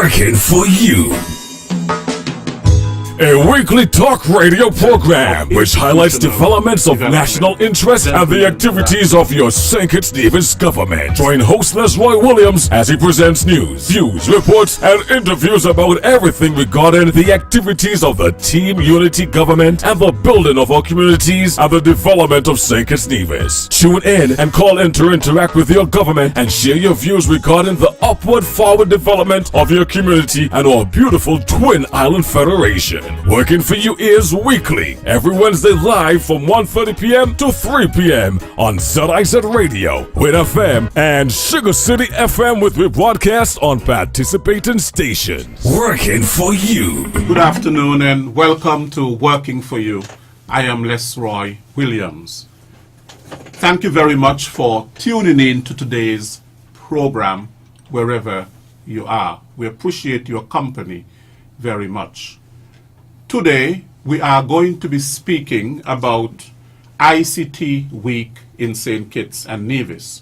working for you. A weekly talk radio program which highlights developments of national interest and the activities of your St. Kitts Nevis government. Join host Roy Williams as he presents news, views, reports, and interviews about everything regarding the activities of the Team Unity government and the building of our communities and the development of St. Kitts Nevis. Tune in and call in to interact with your government and share your views regarding the upward forward development of your community and our beautiful Twin Island Federation. Working for You is weekly, every Wednesday live from 1:30 p.m. to 3 p.m. on ZIZ Radio, Win FM, and Sugar City FM with rebroadcast on participating stations. Working for You. Good afternoon and welcome to Working for You. I am Roy Williams. Thank you very much for tuning in to today's program wherever you are. We appreciate your company very much. Today, we are going to be speaking about ICT Week in St. Kitts and Nevis.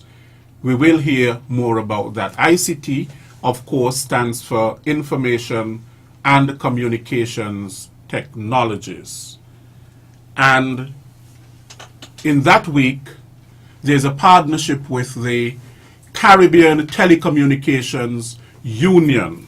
We will hear more about that. ICT, of course, stands for Information and Communications Technologies. And in that week, there's a partnership with the Caribbean Telecommunications Union.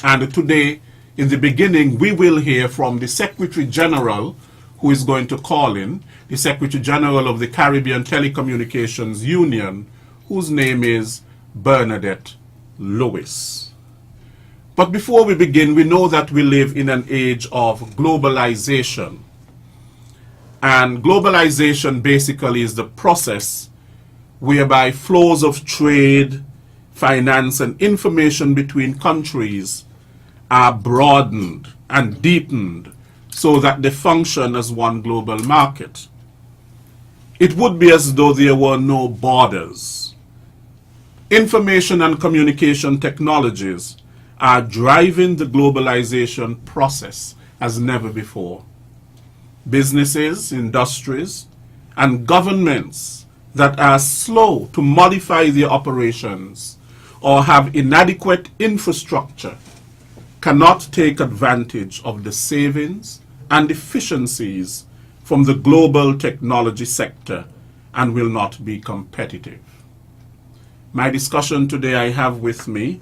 And today, in the beginning, we will hear from the Secretary General, who is going to call in, the Secretary General of the Caribbean Telecommunications Union, whose name is Bernadette Lewis. But before we begin, we know that we live in an age of globalization. And globalization basically is the process whereby flows of trade, finance, and information between countries are broadened and deepened so that they function as one global market. It would be as though there were no borders. Information and communication technologies are driving the globalization process as never before. Businesses, industries, and governments that are slow to modify their operations or have inadequate infrastructure cannot take advantage of the savings and efficiencies from the global technology sector and will not be competitive. My discussion today, I have with me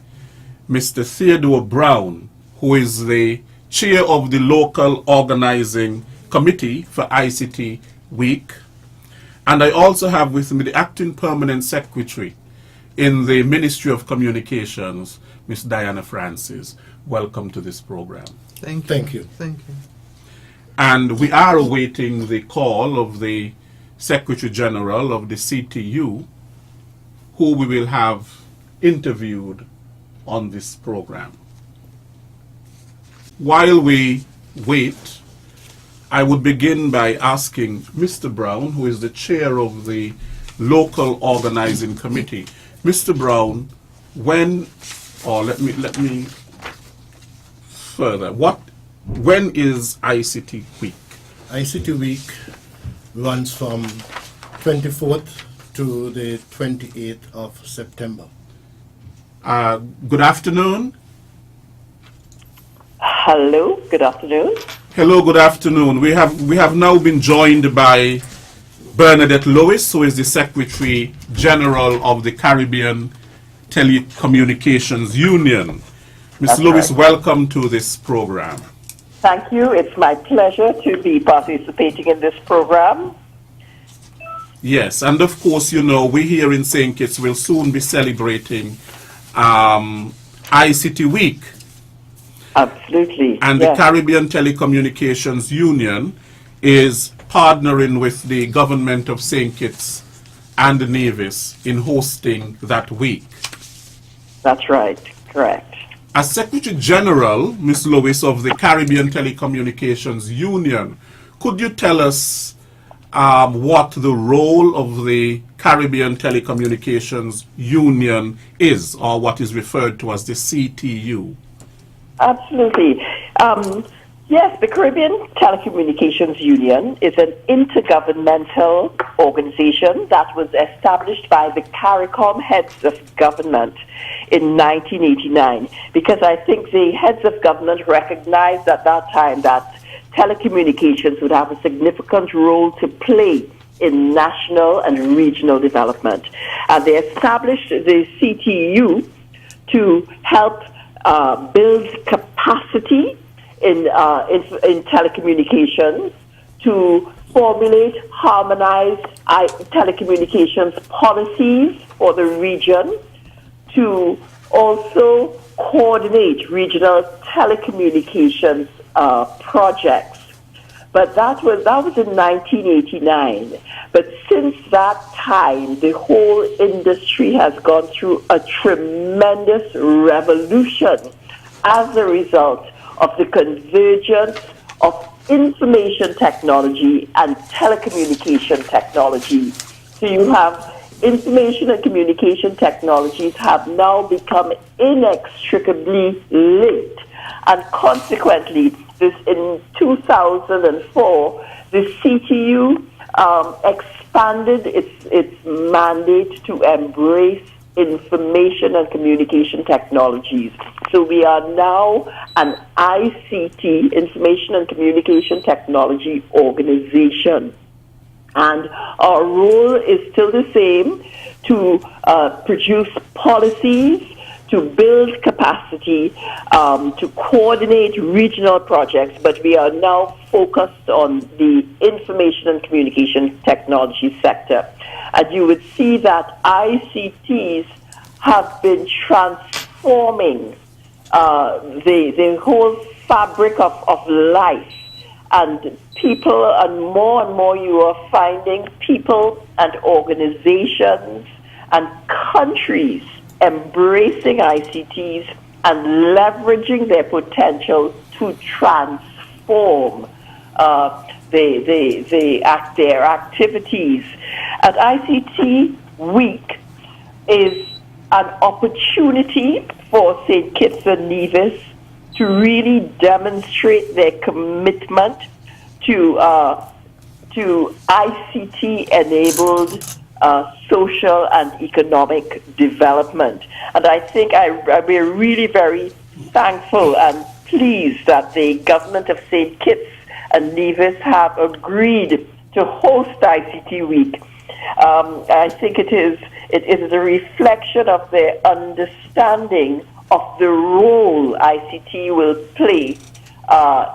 Mr. Theodore Brown, who is the chair of the local organizing committee for ICT Week. And I also have with me the acting permanent secretary in the Ministry of Communications, Ms. Diana Francis. Welcome to this program. Thank you. Thank you. Thank you. And we are awaiting the call of the Secretary General of the CTU, who we will have interviewed on this program. While we wait, I would begin by asking Mr. Brown, who is the chair of the local organizing committee. Mr. Brown, when is ICT Week? ICT Week runs from 24th to the 28th of September. Good afternoon. Hello, good afternoon. Hello, good afternoon. We have now been joined by Bernadette Lewis, who is the Secretary General of the Caribbean Telecommunications Union. Ms. Lewis, right. Welcome to this program. Thank you. It's my pleasure to be participating in this program. Yes, and of course, you know, we here in St. Kitts will soon be celebrating ICT Week. Absolutely. And yes. the Caribbean Telecommunications Union is partnering with the government of St. Kitts and Nevis in hosting that week. That's right. Correct. As Secretary General, Ms. Lewis, of the Caribbean Telecommunications Union, could you tell us what the role of the Caribbean Telecommunications Union is, or what is referred to as the CTU? Absolutely. Yes, the Caribbean Telecommunications Union is an intergovernmental organization that was established by the CARICOM heads of government in 1989, because I think the heads of government recognized at that time that telecommunications would have a significant role to play in national and regional development. And they established the CTU to help build capacity in telecommunications, to formulate harmonized telecommunications policies for the region, to also coordinate regional telecommunications projects. But that was in 1989. But since that time, the whole industry has gone through a tremendous revolution as a result of the convergence of information technology and telecommunication technology. So you have information and communication technologies have now become inextricably linked. And consequently, in 2004, the CTU expanded its mandate to embrace information and communication technologies. So we are now an ICT, Information and Communication Technology organization. And our role is still the same, to produce policies, to build capacity, to coordinate regional projects, but we are now focused on the information and communication technology sector. And you would see that ICTs have been transforming the whole fabric of life. And people, and more you are finding people and organizations and countries embracing ICTs and leveraging their potential to transform their activities. At ICT Week is an opportunity for St. Kitts and Nevis to really demonstrate their commitment to ICT-enabled social and economic development. And I think we're really very thankful and pleased that the government of St. Kitts and Nevis have agreed to host ICT Week. I think it is a reflection of their understanding of the role ICT will play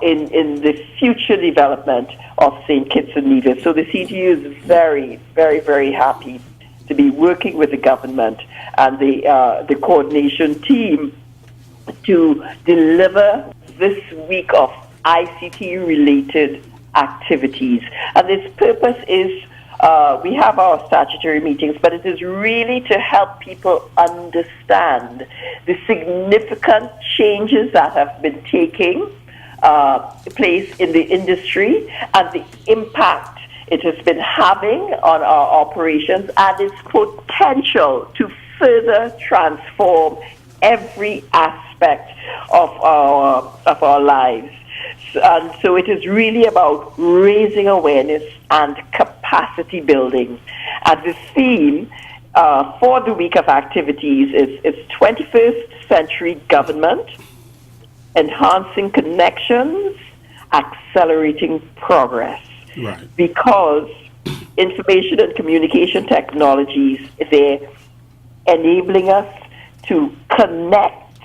in the future development of St. Kitts and Nevis. So the CTU is very, very, very happy to be working with the government and the coordination team to deliver this week of ICT-related activities. And its purpose is, we have our statutory meetings, but it is really to help people understand the significant changes that have been taking place in the industry and the impact it has been having on our operations and its potential to further transform every aspect of our lives. And so it is really about raising awareness and capacity building. And the theme for the week of activities is 21st Century Government, Enhancing Connections, Accelerating Progress. Right. Because information and communication technologies, they're enabling us to connect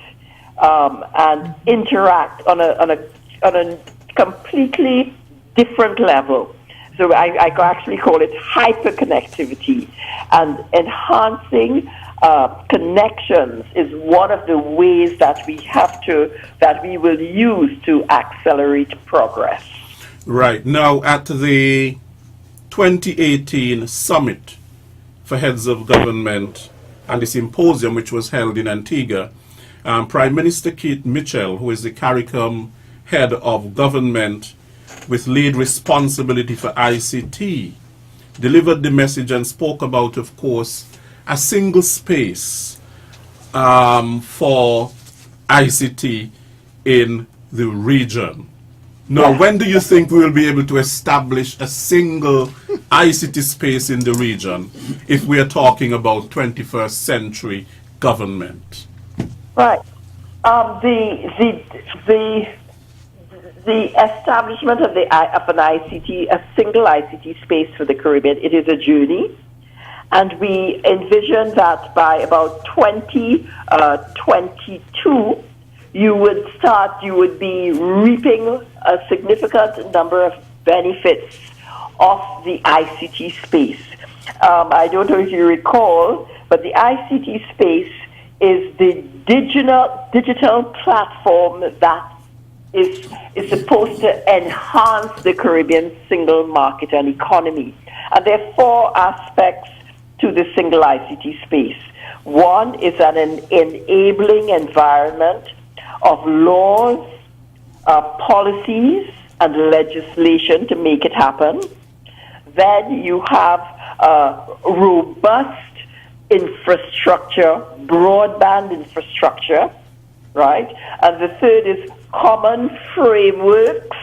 and interact on a completely different level. So I actually call it hyperconnectivity, and enhancing connections is one of the ways that we will use to accelerate progress. Right. Now, at the 2018 Summit for Heads of Government and the Symposium, which was held in Antigua, Prime Minister Keith Mitchell, who is the CARICOM Head of Government with lead responsibility for ICT, delivered the message and spoke about, of course, a single space for ICT in the region. Now, when do you think we will be able to establish a single ICT space in the region if we are talking about 21st century government? Right. The establishment of an ICT, a single ICT space for the Caribbean, it is a journey. And we envision that by about 2022, you would be reaping a significant number of benefits of the ICT space. I don't know if you recall, but the ICT space is the digital platform that is supposed to enhance the Caribbean single market and economy. And there are four aspects to the single ICT space. One is an enabling environment of laws, policies, and legislation to make it happen. Then you have robust infrastructure, broadband infrastructure, right? And the third is common frameworks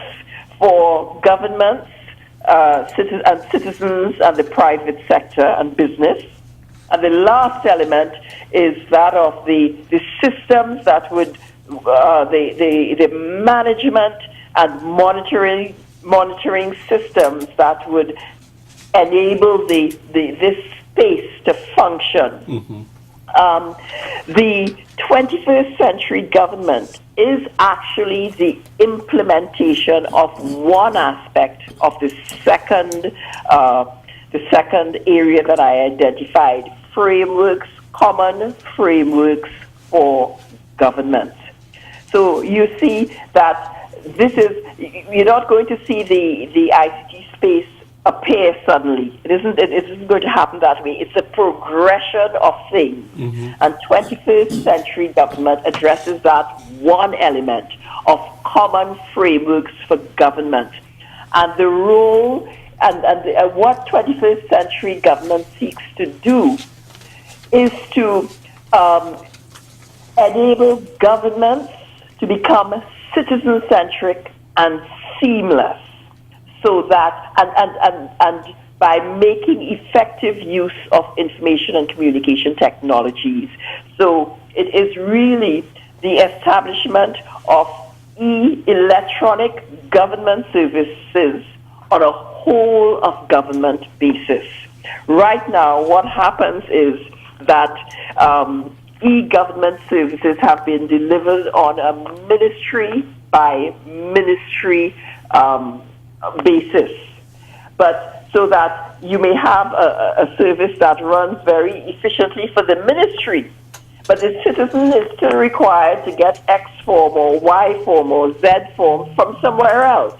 for governments, citizens and the private sector and business. And the last element is that of the systems that would, the management and monitoring systems that would enable this space to function. Mm-hmm. The 21st century government is actually the implementation of one aspect of the second area that I identified: common frameworks for government. So you see that you're not going to see the ICT space appear suddenly. It isn't going to happen that way. It's a progression of things. Mm-hmm. And 21st century government addresses that one element of common frameworks for government. And the role and what 21st century government seeks to do is to enable governments to become citizen-centric and seamless. So that, and by making effective use of information and communication technologies. So it is really the establishment of electronic government services on a whole of government basis. Right now, what happens is that e-government services have been delivered on a ministry by ministry basis, but so that you may have a service that runs very efficiently for the ministry, but the citizen is still required to get X form or Y form or Z form from somewhere else.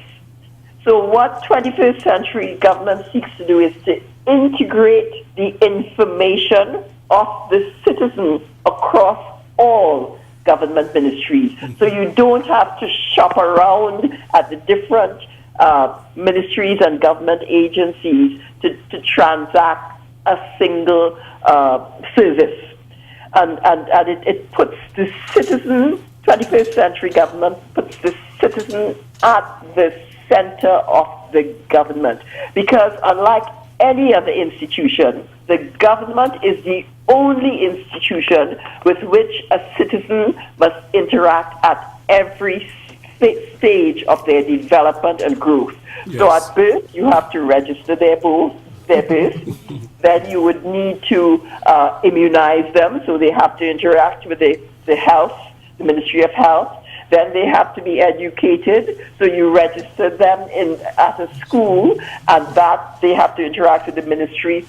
So what 21st century government seeks to do is to integrate the information of the citizen across all government ministries. So you don't have to shop around at the different ministries and government agencies to transact a single service. And it puts the citizen, 21st century government puts the citizen at the center of the government. Because unlike any other institution, the government is the only institution with which a citizen must interact at every stage of their development and growth. Yes. So at birth, you have to register their birth. Then you would need to immunize them, so they have to interact with the health, the Ministry of Health. Then they have to be educated, so you register them at a school, and that they have to interact with the Ministry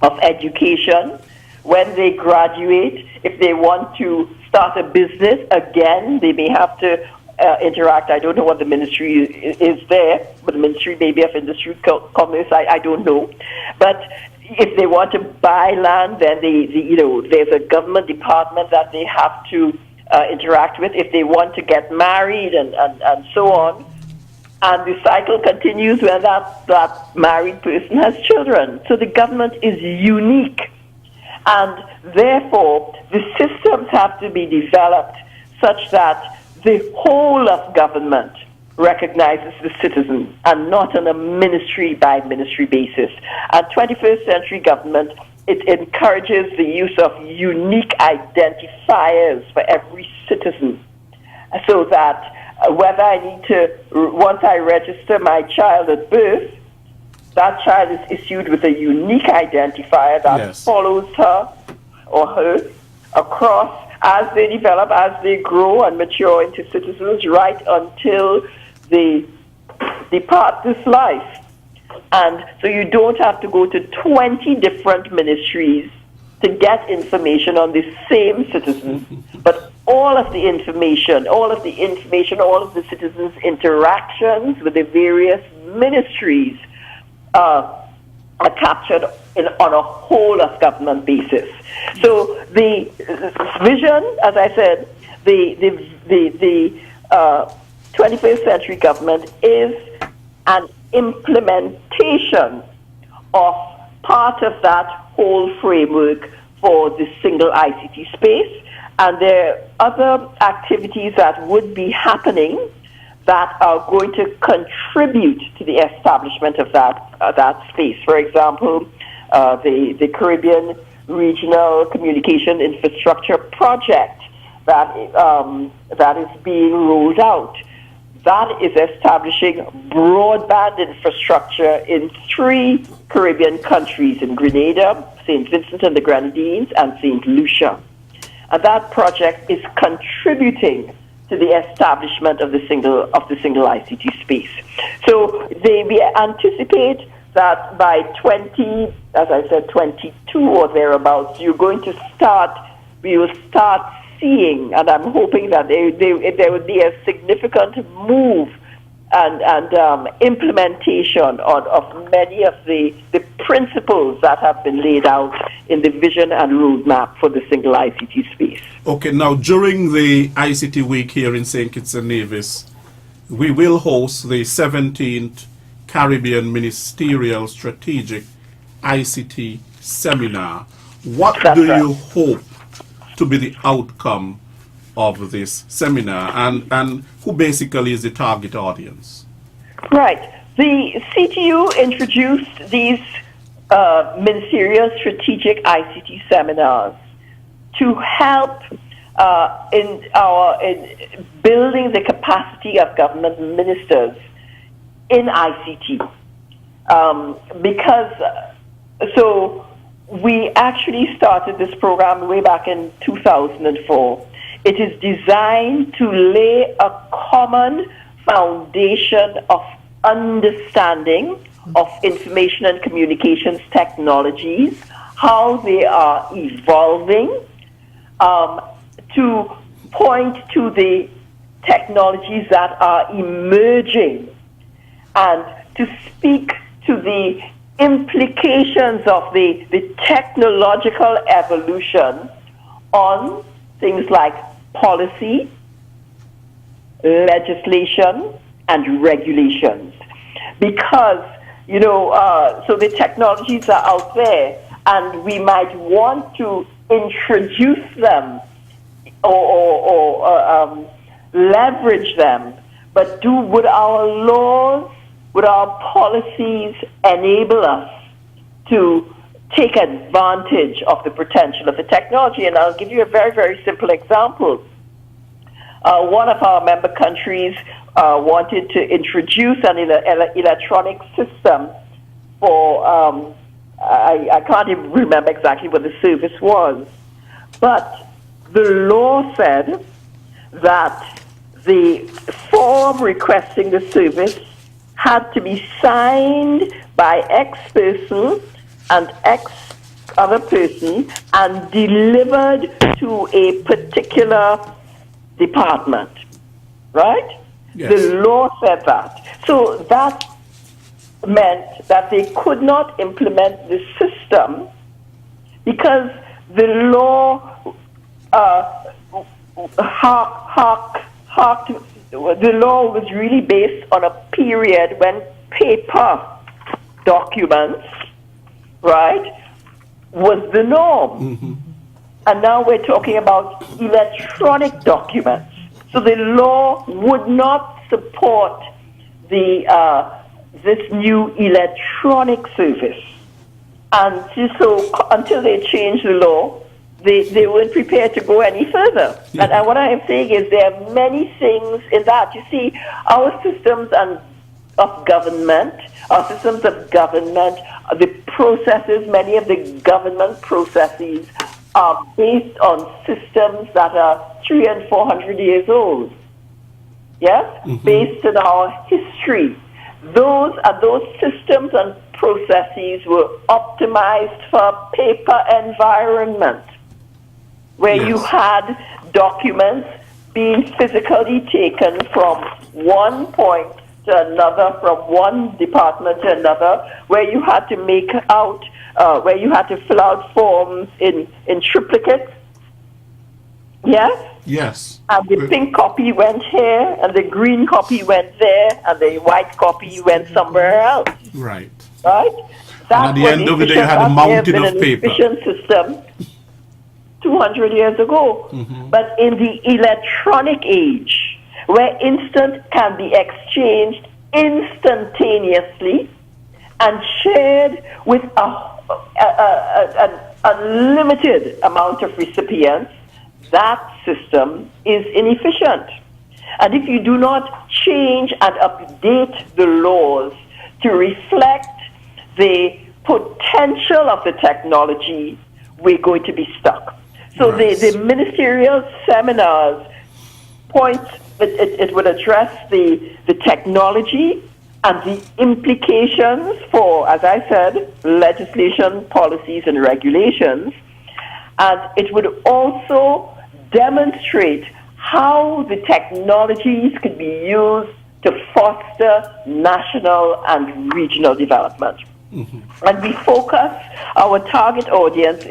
of Education. When they graduate, if they want to start a business, again, they may have to interact. I don't know what the ministry is there, but the Ministry maybe of Industry, Commerce, I don't know. But if they want to buy land, then there's a government department that they have to interact with. If they want to get married and so on. And the cycle continues when that married person has children. So the government is unique. And therefore, the systems have to be developed such that the whole of government recognizes the citizen and not on a ministry by ministry basis. And 21st century government it encourages the use of unique identifiers for every citizen, so that whether I need to, once I register my child at birth, that child is issued with a unique identifier that follows her or her across as they develop, as they grow and mature into citizens, right until they depart this life. And so you don't have to go to 20 different ministries to get information on the same citizens, but all of the information, all of the citizens' interactions with the various ministries are captured on a whole of government basis. So the vision, as I said, the 21st century government is an implementation of part of that whole framework for the single ICT space. And there are other activities that would be happening that are going to contribute to the establishment of that space. For example, the Caribbean Regional Communication Infrastructure Project that is being rolled out. That is establishing broadband infrastructure in 3 Caribbean countries, in Grenada, St. Vincent and the Grenadines, and St. Lucia. And that project is contributing to the establishment of the single ICT space. So we anticipate that by 22 or thereabouts, we will start seeing, and I'm hoping that there would be a significant move and implementation of many of the principles that have been laid out in the vision and roadmap for the single ICT space. Okay, now during the ICT week here in St. Kitts and Nevis, we will host the 17th Caribbean Ministerial Strategic ICT Seminar. What do you hope to be the outcome of this seminar, and who basically is the target audience? Right. The CTU introduced these ministerial strategic ICT seminars to help in building the capacity of government ministers in ICT. So we actually started this program way back in 2004. It is designed to lay a common foundation of understanding of information and communications technologies, how they are evolving, to point to the technologies that are emerging, and to speak to the implications of the technological evolution on things like policy, legislation, and regulations. Because, so the technologies are out there, and we might want to introduce them or leverage them, but would our laws, would our policies enable us to take advantage of the potential of the technology? And I'll give you a very, very simple example. One of our member countries wanted to introduce an electronic system for, I can't even remember exactly what the service was, but the law said that the form requesting the service had to be signed by X person and X other person and delivered to a particular department, right? Yes. The law said that. So that meant that they could not implement the system because the law the law was really based on a period when paper documents, right, was the norm. Mm-hmm. And now we're talking about electronic documents. So the law would not support the this new electronic service. And so until they changed the law, they weren't prepared to go any further. Yeah. And what I am saying is there are many things in that. You see, our systems of government, the processes, many of the government processes are based on systems that are 300 and 400 years old. Yes? Based on our history. Those systems and processes were optimized for a paper environment where you had documents being physically taken from one point to another, from one department to another, where you had to where you had to fill out forms in triplicate. Yes? Yes. And the pink copy went here, and the green copy went there, and the white copy went somewhere else. Right. Right? And at the end of the day, you had a mountain of paper. Efficient system 200 years ago. But in the electronic age, where instant can be exchanged instantaneously and shared with an unlimited amount of recipients, that system is inefficient. And if you do not change and update the laws to reflect the potential of the technology, we're going to be stuck. So the ministerial seminars it would address the technology and the implications for, as I said, legislation, policies, and regulations. And it would also demonstrate how the technologies could be used to foster national and regional development. And we focus, our target audience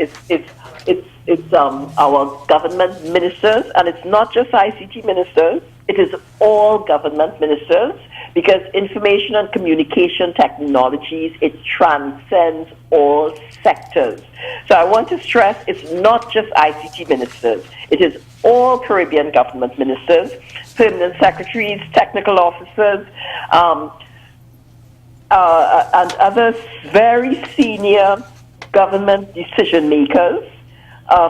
it's our government ministers, and it's not just ICT ministers, it is all government ministers, because information and communication technologies, it transcends all sectors. So I want to stress it's not just ICT ministers, it is all Caribbean government ministers, permanent secretaries, technical officers, and other very senior government decision makers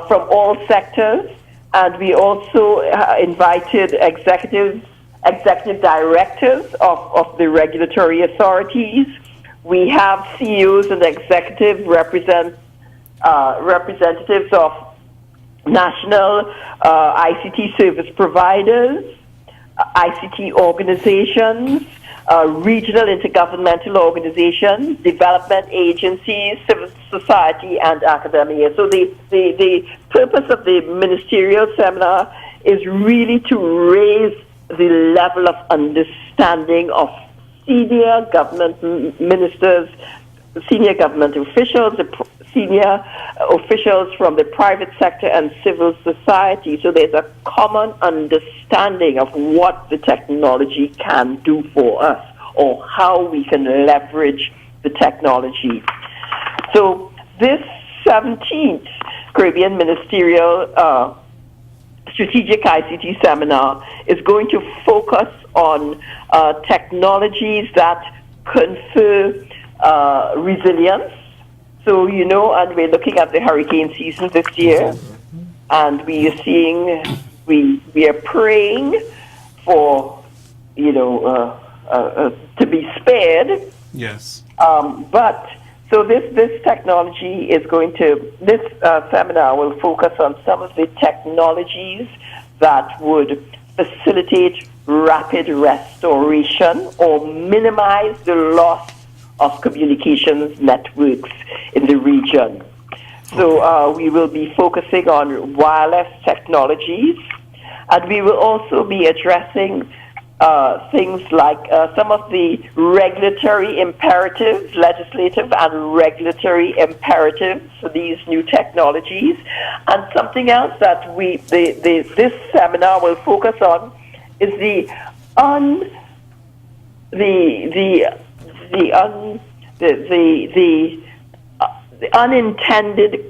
from all sectors. And we also invited executive directors of the regulatory authorities. We have CEOs and executive representatives of national ICT service providers, ICT organizations, regional intergovernmental organizations, development agencies, civil society, and academia. So the purpose of the ministerial seminar is really to raise the level of understanding of senior government ministers, senior government officials, senior officials from the private sector and civil society. So there's a common understanding of what the technology can do for us or how we can leverage the technology. So this 17th Caribbean Ministerial Strategic ICT Seminar is going to focus on technologies that confer resilience. So, and we're looking at the hurricane season this year, and we are seeing, we are praying for, to be spared. Yes. But so this technology is this seminar will focus on some of the technologies that would facilitate rapid restoration or minimize the loss of communications networks in the region. So we will be focusing on wireless technologies, and we will also be addressing things like some of the regulatory imperatives, legislative and regulatory imperatives for these new technologies. And something else that this seminar will focus on is the unintended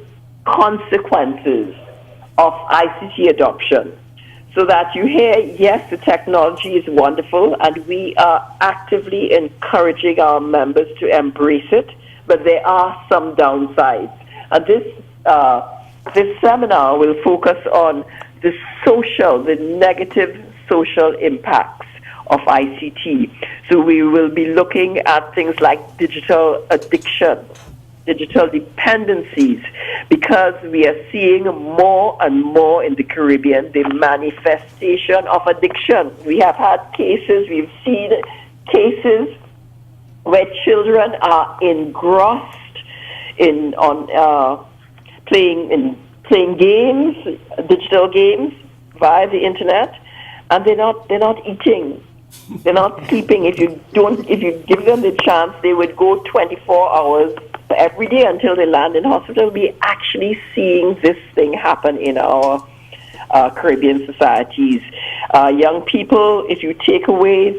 consequences of ICT adoption. So that you hear, yes, the technology is wonderful, and we are actively encouraging our members to embrace it, but there are some downsides. And this seminar will focus on the negative social impacts of ICT. So we will be looking at things like digital addiction, digital dependencies, because we are seeing more and more in the Caribbean the manifestation of addiction. We have had cases, we've seen cases where children are engrossed playing games, digital games via the internet, and they're not eating. They're not sleeping. If you give them the chance, they would go 24 hours every day until they land in hospital. We're actually seeing this thing happen in our Caribbean societies. Young people, if you take away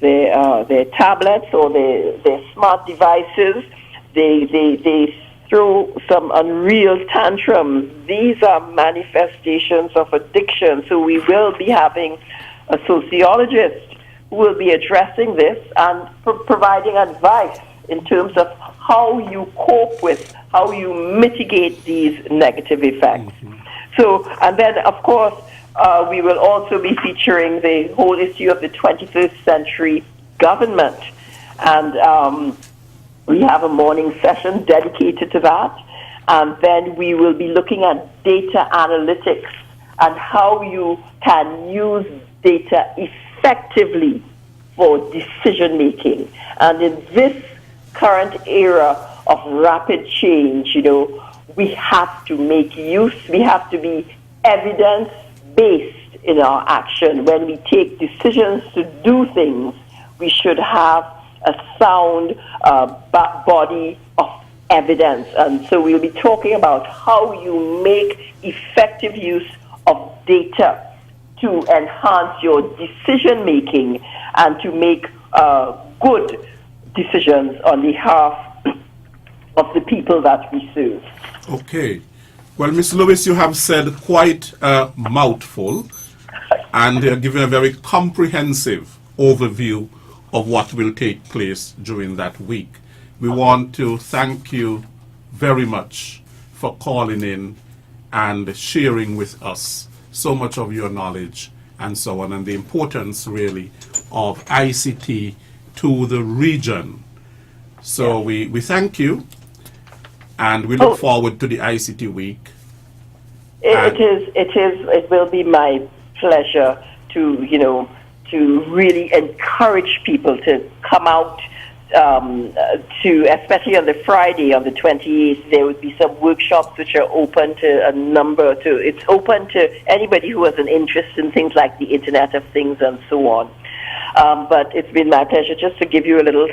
their tablets or their smart devices, they throw some unreal tantrums. These are manifestations of addiction. So we will be having a sociologist who will be addressing this and providing advice in terms of how you cope with, how you mitigate these negative effects. So, and then of course, we will also be featuring the whole issue of the 21st century government. And we have a morning session dedicated to that. And then we will be looking at data analytics and how you can use data effectively for decision making. And in this current era of rapid change, we have to make use, we have to be evidence-based in our action. When we take decisions to do things, we should have a sound body of evidence. And so we'll be talking about how you make effective use of data to enhance your decision making and to make good decisions on behalf of the people that we serve. Okay. Well, Ms. Lewis, you have said quite a mouthful and given a very comprehensive overview of what will take place during that week. We want to thank you very much for calling in and sharing with us so much of your knowledge and so on, and the importance really of ICT to the region. So we thank you, and we look forward to the ICT week. It will be my pleasure to really encourage people to come out to, especially on the Friday, on the 28th, there would be some workshops which are open to it's open to anybody who has an interest in things like the Internet of Things and so on. But it's been my pleasure just to give you a little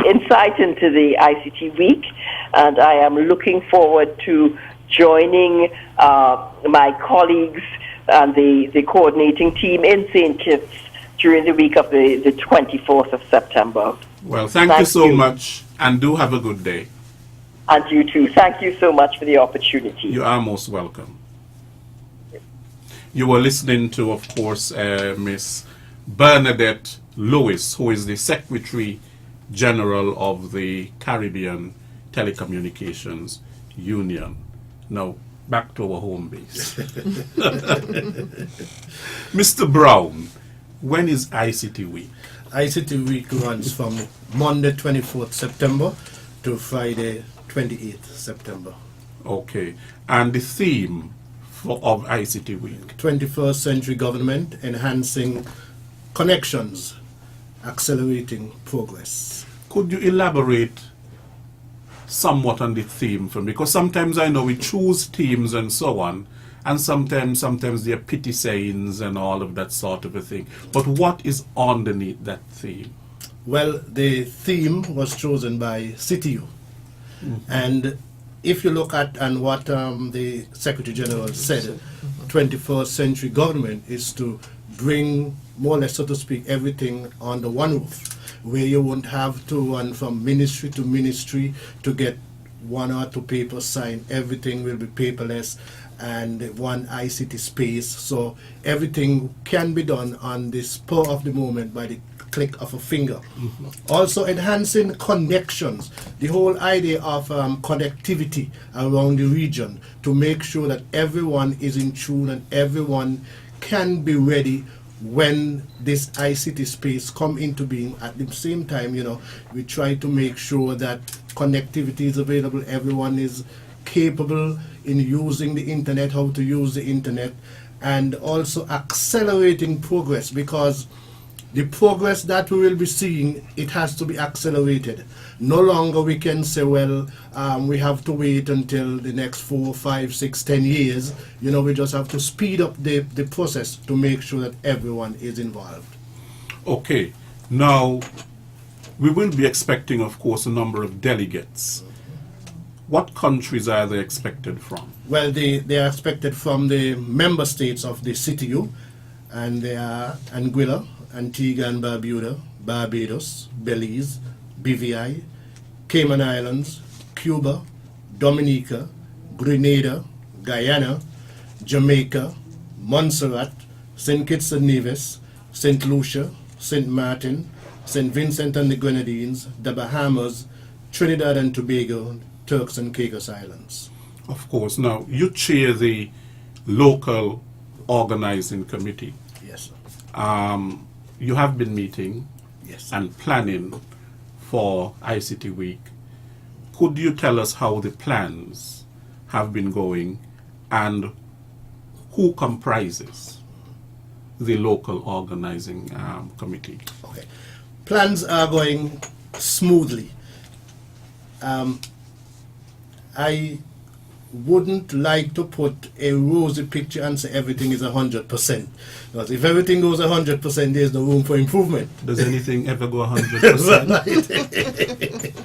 insight into the ICT week, and I am looking forward to joining my colleagues and the coordinating team in St. Kitts during the week of the 24th of September. Well, thank you so much, and do have a good day. And you too. Thank you so much for the opportunity. You are most welcome. You were listening to, of course, Miss Bernadette Lewis, who is the Secretary General of the Caribbean Telecommunications Union. Now, back to our home base. Mr. Brown, when is ICT Week? ICT Week runs from Monday 24th September to Friday 28th September. Okay. And the theme of ICT Week? 21st Century Government, Enhancing Connections, Accelerating Progress. Could you elaborate somewhat on the theme for me? Because sometimes I know we choose themes and so on, and sometimes there are pity sayings and all of that sort of a thing. But what is underneath that theme? Well, the theme was chosen by CTU. And if you look at what the Secretary General said, 21st century government is to bring more or less, so to speak, everything under one roof, where you won't have to run from ministry to ministry to get one or two papers signed. Everything will be paperless and one ICT space. So everything can be done on the spur of the moment by the click of a finger. Also enhancing connections, the whole idea of connectivity around the region to make sure that everyone is in tune and everyone can be ready when this ICT space come into being. At the same time, we try to make sure that connectivity is available, everyone is capable in using the internet, how to use the internet, and also accelerating progress, because the progress that we will be seeing, it has to be accelerated. No longer we can say, well, we have to wait until the next 4, 5, 6, 10 years. We just have to speed up the process to make sure that everyone is involved. Okay. Now, we will be expecting, of course, a number of delegates. What countries are they expected from? Well, they are expected from the member states of the CTU, and they are Anguilla, Antigua and Barbuda, Barbados, Belize, BVI, Cayman Islands, Cuba, Dominica, Grenada, Guyana, Jamaica, Montserrat, St. Kitts and Nevis, St. Lucia, St. Martin, St. Vincent and the Grenadines, the Bahamas, Trinidad and Tobago, Turks and Caicos Islands. Of course. Now, you chair the local organizing committee. Yes, sir. You have been meeting Yes. and planning for ICT Week. Could you tell us how the plans have been going and who comprises the local organizing committee? Okay. Plans are going smoothly. I wouldn't like to put a rosy picture and say everything is 100%. Because if everything goes 100%, there's no room for improvement. Does anything ever go 100%?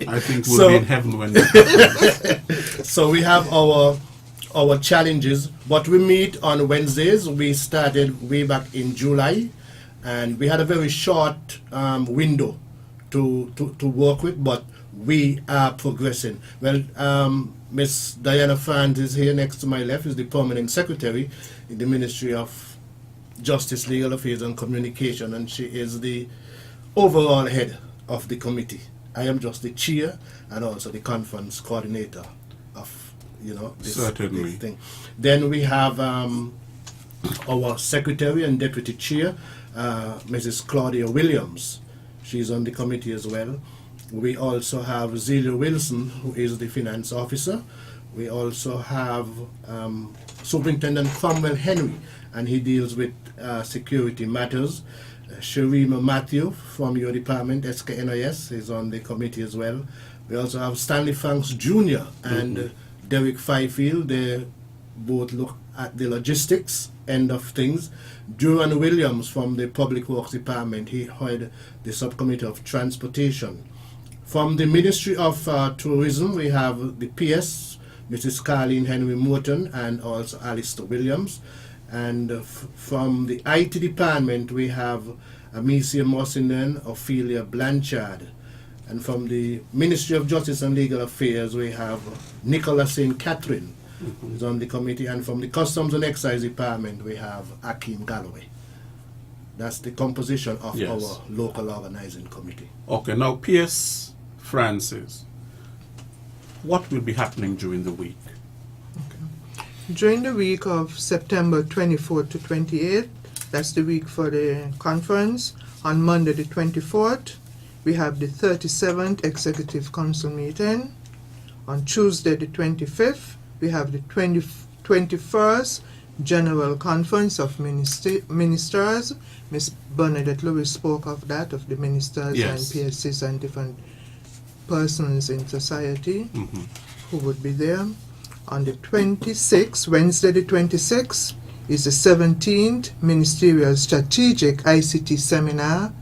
I think we'll be in heaven when that happens. So we have our challenges, but we meet on Wednesdays. We started way back in July, and we had a very short window to work with, but we are progressing. Well, Miss Diana Franz is here next to my left, is the permanent secretary in the Ministry of Justice, Legal Affairs and Communication, and she is the overall head of the committee. I am just the chair and also the conference coordinator of this thing. Then we have our secretary and deputy chair, Mrs. Claudia Williams. She's on the committee as well. We also have Zelia Wilson, who is the finance officer. We also have Superintendent Cromwell Henry, and he deals with security matters. Sharima Matthew from your department, SKNIS, is on the committee as well. We also have Stanley Franks Jr. and Derek Fifield. They both look at the logistics end of things. Duran Williams from the Public Works Department, he head the subcommittee of transportation. From the Ministry of Tourism, we have the PS, Mrs. Carleen Henry Morton, and also Alistair Williams. And from the IT department, we have Amicia Mossinden, Ophelia Blanchard. And from the Ministry of Justice and Legal Affairs, we have Nicola St. Catherine, who's on the committee. And from the Customs and Excise Department, we have Akeem Galloway. That's the composition of our local organizing committee. Okay, now PS Francis, what will be happening during the week? During the week of September 24th to 28th, that's the week for the conference. On Monday the 24th, we have the 37th Executive Council meeting. On Tuesday the 25th, we have the 21st General Conference of Ministers. Ms. Bernadette Lewis spoke of that, of the ministers and PSCs and different persons in society who would be there. On the 26th, Wednesday the 26th, is the 17th Ministerial Strategic ICT Seminar.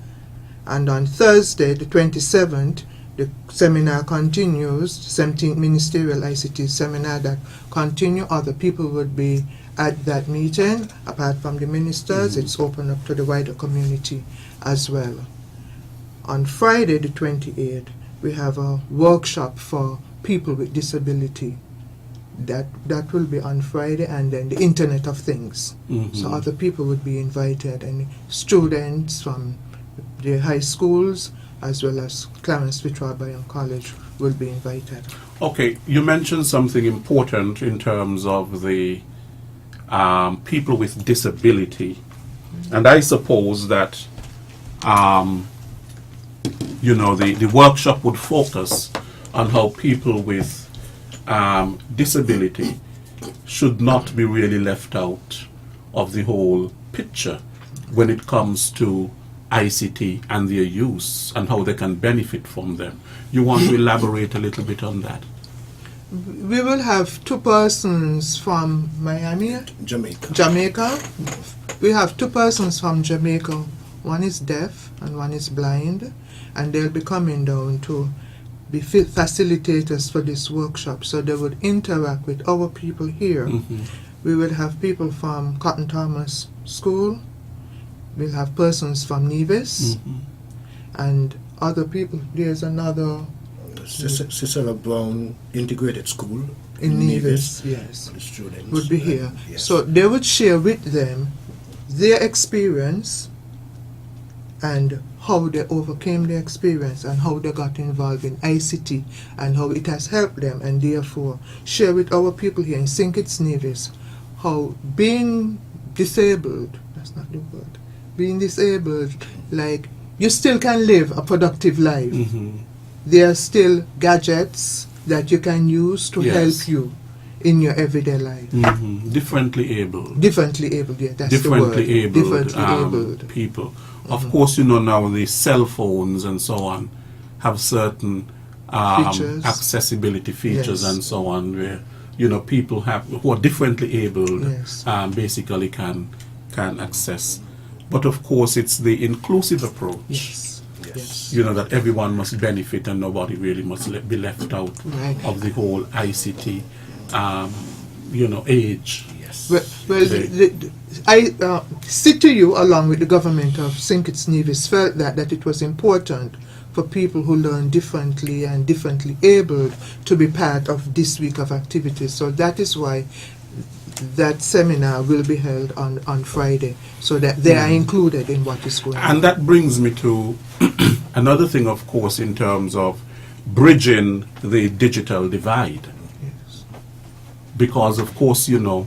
And on Thursday the 27th, the seminar continues, the 17th Ministerial ICT Seminar that continue. Other people would be at that meeting. Apart from the ministers, it's open up to the wider community as well. On Friday the 28th, we have a workshop for people with disability. That will be on Friday, and then the Internet of Things. So other people would be invited, and students from the high schools as well as Clarence Fitzgerald Bayonne College will be invited. Okay, you mentioned something important in terms of the people with disability, and I suppose that the workshop would focus on how people with disability should not be really left out of the whole picture when it comes to ICT and their use and how they can benefit from them. You want to elaborate a little bit on that? We will have 2 persons from Miami, Jamaica. We have 2 persons from Jamaica. One is deaf and one is blind, and they'll be coming down to be facilitators for this workshop, so they would interact with our people here. We will have people from Cotton Thomas School. We'll have persons from Nevis and other people. There's another Cicely Brown Integrated School in Nevis, yes, the students would be here. Yes. So they would share with them their experience and how they overcame the experience and how they got involved in ICT and how it has helped them, and therefore share with our people here in St. Kitts Nevis how being disabled, that's not the word, being disabled, like you still can live a productive life. There are still gadgets that you can use to help you in your everyday life. Differently abled. Differently abled, yeah, that's the word. Differently abled people. Of course, now the cell phones and so on have certain Features. accessibility features Yes. and so on, where people who are differently abled Yes. basically can access. But of course, it's the inclusive approach. Yes. Yes. That everyone must benefit and nobody really must be left out Right. of the whole ICT, age. Yes. Well, CTU, along with the government of St. Kitts Nevis, felt that it was important for people who learn differently and differently abled to be part of this week of activities. So that is why that seminar will be held on Friday, so that they are included in what is going on. And that brings me to another thing, of course, in terms of bridging the digital divide. Yes. Because, of course, in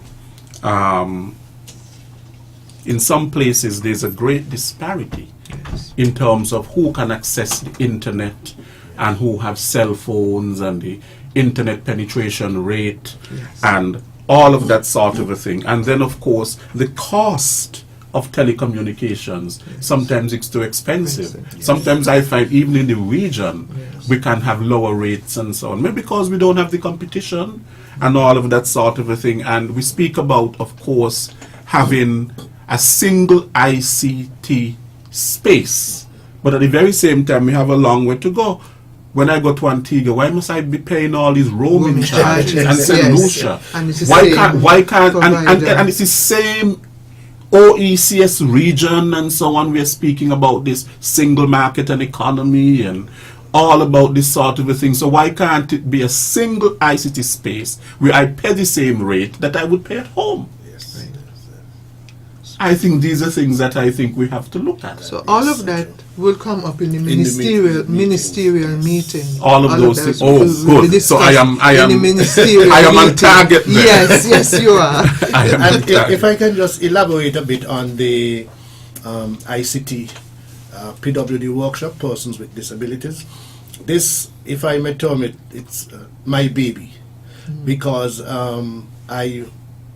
some places there's a great disparity Yes. in terms of who can access the internet and who have cell phones and the internet penetration rate and all of that sort of a thing. And then, of course, the cost of telecommunications, sometimes it's too expensive. Yes. Sometimes I find even in the region, Yes. we can have lower rates and so on. Maybe because we don't have the competition and all of that sort of a thing. And we speak about, of course, having a single ICT space. But at the very same time, we have a long way to go. When I go to Antigua, why must I be paying all these roaming charges and Yes. St. Lucia? And it's the Why same can't and provider. it's the same OECS region and so on. We're speaking about this single market and economy and all about this sort of a thing. So why can't it be a single ICT space where I pay the same rate that I would pay at home? Yes. I think these are things that I think we have to look at. So all of that will come up in the meetings. ministerial meeting. All of those things. Oh, will be good. So I am discussed in the ministerial I am on meeting. target there. Yes, you are. I am on And target. if I can just elaborate a bit on the ICT PWD workshop, persons with disabilities. This, if I may term it, it's my baby, because I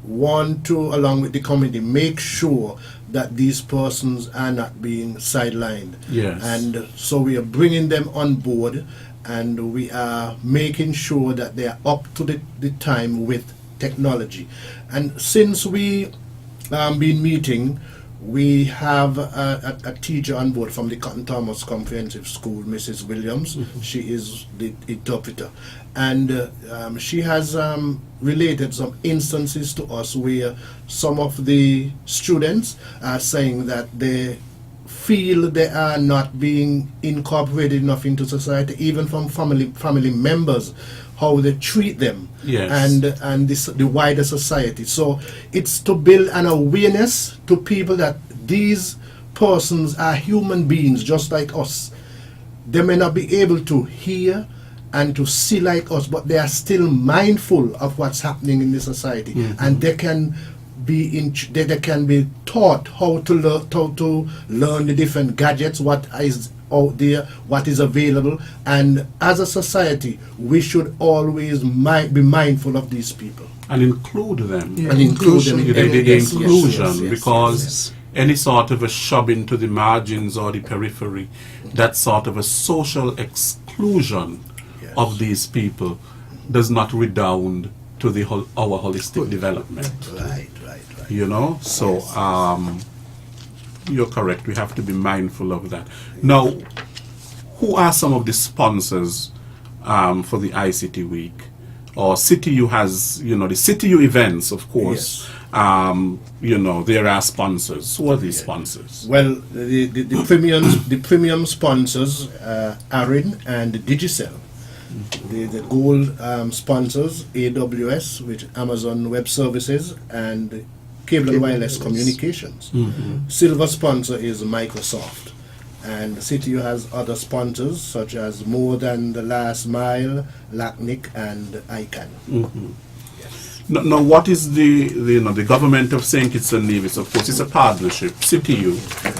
want to, along with the committee, make sure that these persons are not being sidelined. Yes. And so we are bringing them on board, and we are making sure that they are up to the time with technology. And since we been meeting, we have a teacher on board from the Cotton Thomas Comprehensive School, Mrs. Williams. She is the interpreter. And she has related some instances to us where some of the students are saying that they feel they are not being incorporated enough into society, even from family members, how they treat them, Yes. and the wider society. So it's to build an awareness to people that these persons are human beings just like us. They may not be able to hear and to see like us, but they are still mindful of what's happening in the society, and they can be they can be taught how to learn the different gadgets, what is out there, what is available, and as a society we should always be mindful of these people and include them. and include them in The yes, inclusion, yes, because yes. any sort of a shoving to the margins or the periphery, that sort of a social exclusion Yes. of these people does not redound to the our holistic development. Right. You know, so you're correct. We have to be mindful of that. Now, who are some of the sponsors for the ICT Week? Or CityU has, you know, the CityU events, of course. You know, there are sponsors. Who are these sponsors? Well, the premium sponsors, ARIN and Digicel. The gold sponsors, AWS, which Amazon Web Services, and Cable and Wireless Communications. Silver sponsor is Microsoft. And CityU has other sponsors such as More Than the Last Mile, LACNIC, and ICANN. Now, what is the government of St. Kitts and Nevis? Of course, it's a partnership, CityU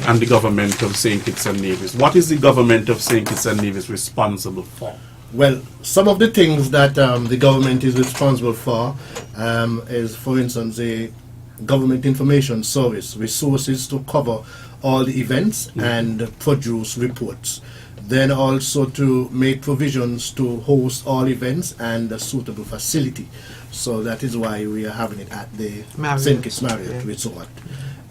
and the government of St. Kitts and Nevis. What is the government of St. Kitts and Nevis responsible for? Well, some of the things that the government is responsible for is, for instance, the Government Information Service, resources to cover all the events and produce reports. Then also to make provisions to host all events and a suitable facility. So that is why we are having it at the St. Kitts Marriott Resort.